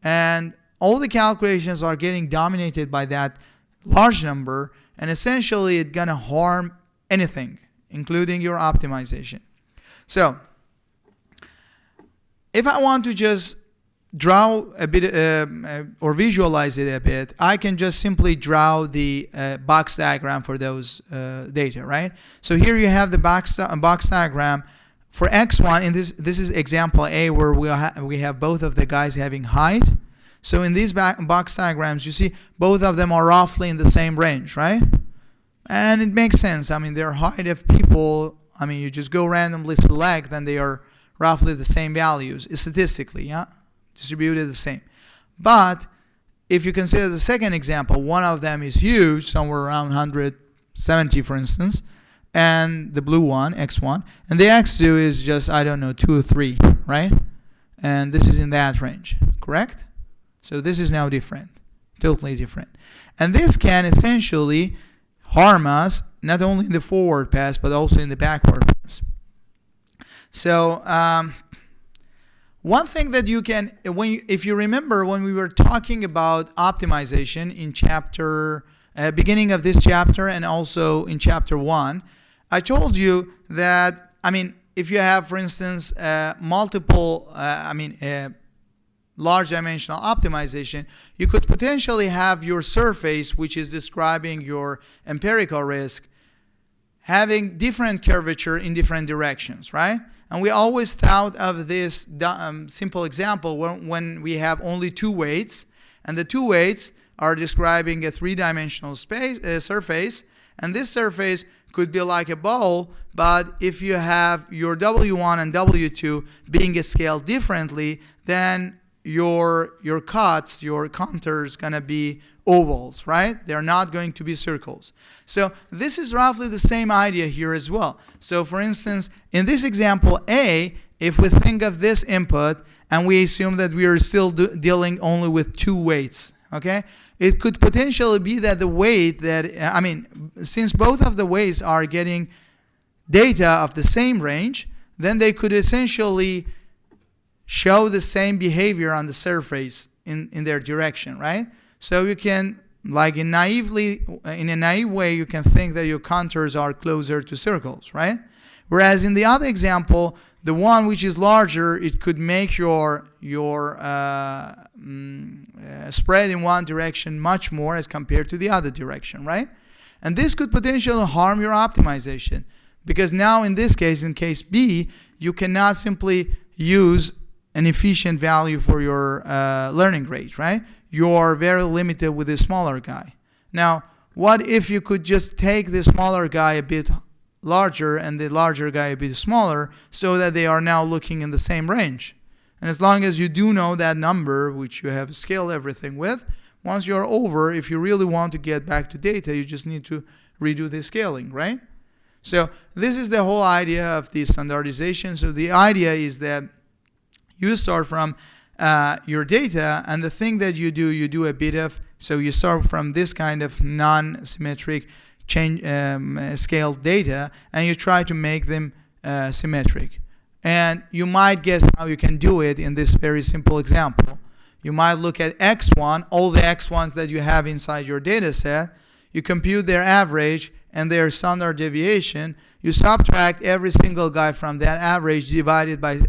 And all the calculations are getting dominated by that large number, and essentially it's going to harm anything, including your optimization. So, if I want to just draw a bit or visualize it a bit, I can just simply draw the box diagram for those data, right? So here you have the box diagram for x1. In this is example A, where we have both of the guys having height. So in these box diagrams, you see both of them are roughly in the same range, right? And it makes sense. I mean, their height of people, I mean, you just go randomly select, and they are roughly the same values statistically, yeah, distributed the same. But if you consider the second example, one of them is huge, somewhere around 170, for instance, and the blue one, x1, and the x2 is just, I don't know, 2 or 3, right? And this is in that range, correct? So this is now different, totally different. And this can essentially harm us, not only in the forward pass, but also in the backward pass. So one thing that you can, if you remember when we were talking about optimization in beginning of this chapter and also in chapter 1, I told you that, I mean, if you have, for instance, large dimensional optimization, you could potentially have your surface, which is describing your empirical risk, having different curvature in different directions, right? And we always thought of this simple example when we have only 2 weights, and the 2 weights are describing a 3-dimensional surface, and this surface could be like a bowl, but if you have your W1 and W2 being scaled differently, then your cuts, your contours gonna be ovals, right? They're not going to be circles. So this is roughly the same idea here as well. So for instance, in this example A, if we think of this input and we assume that we are still dealing only with 2 weights, okay? It could potentially be that the weight that, since both of the weights are getting data of the same range, then they could essentially show the same behavior on the surface in their direction, right? So you can, like in a naive way, you can think that your contours are closer to circles, right? Whereas in the other example, the one which is larger, it could make your spread in one direction much more as compared to the other direction, right? And this could potentially harm your optimization, because now in this case, in case B, you cannot simply use an efficient value for your learning rate, right? You're very limited with the smaller guy. Now, what if you could just take the smaller guy a bit larger and the larger guy a bit smaller, so that they are now looking in the same range? And as long as you do know that number, which you have scaled everything with, once you're over, if you really want to get back to data, you just need to redo the scaling, right? So this is the whole idea of the standardization. So the idea is that you start from your data, and the thing that you do a bit of, so you start from this kind of non-symmetric scaled data, and you try to make them symmetric. And you might guess how you can do it in this very simple example. You might look at x1, all the x1s that you have inside your data set, you compute their average, and their standard deviation, you subtract every single guy from that average divided by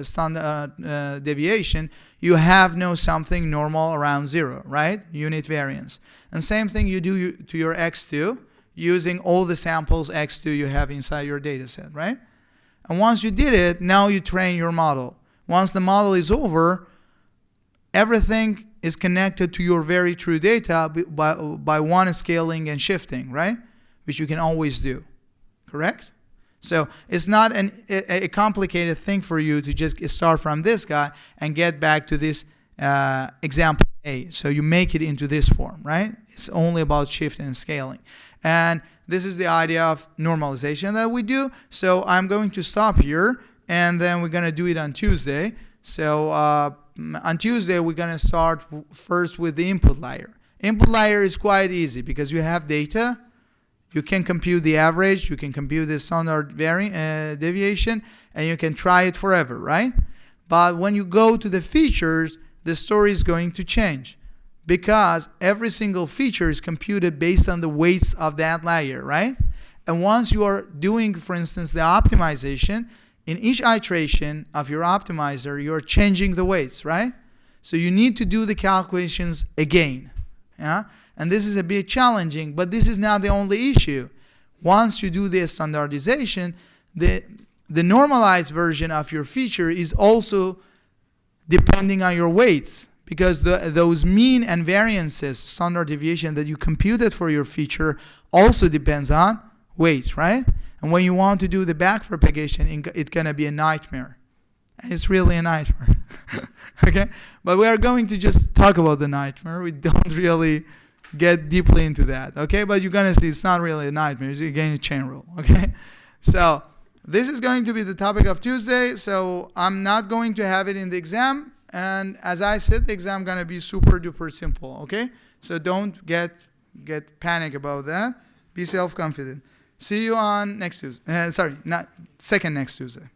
standard deviation, you have no something normal around 0, right? Unit variance. And same thing you do to your x2 using all the samples x2 you have inside your data set, right? And once you did it, now you train your model. Once the model is over, everything is connected to your very true data by one scaling and shifting, right? Which you can always do, correct? So it's not a complicated thing for you to just start from this guy and get back to this example A. So you make it into this form, right? It's only about shifting and scaling. And this is the idea of normalization that we do. So I'm going to stop here, and then we're going to do it on Tuesday. So on Tuesday, we're going to start first with the input layer. Input layer is quite easy because you have data. You can compute the average. You can compute the standard deviation, and you can try it forever, right? But when you go to the features, the story is going to change, because every single feature is computed based on the weights of that layer, right? And once you are doing, for instance, the optimization, in each iteration of your optimizer, you're changing the weights, right? So you need to do the calculations again. Yeah? And this is a bit challenging, but this is not the only issue. Once you do the standardization, the normalized version of your feature is also depending on your weights, because those mean and variances, standard deviation that you computed for your feature also depends on weights, right? And when you want to do the backpropagation, it's going to be a nightmare. It's really a nightmare. Okay? But we are going to just talk about the nightmare. We don't really get deeply into that. Okay? But you're going to see it's not really a nightmare. It's again a chain rule. Okay? So this is going to be the topic of Tuesday. So I'm not going to have it in the exam. And as I said, the exam going to be super duper simple. Okay? So don't get panic about that. Be self-confident. See you on next Tuesday. Not second next Tuesday.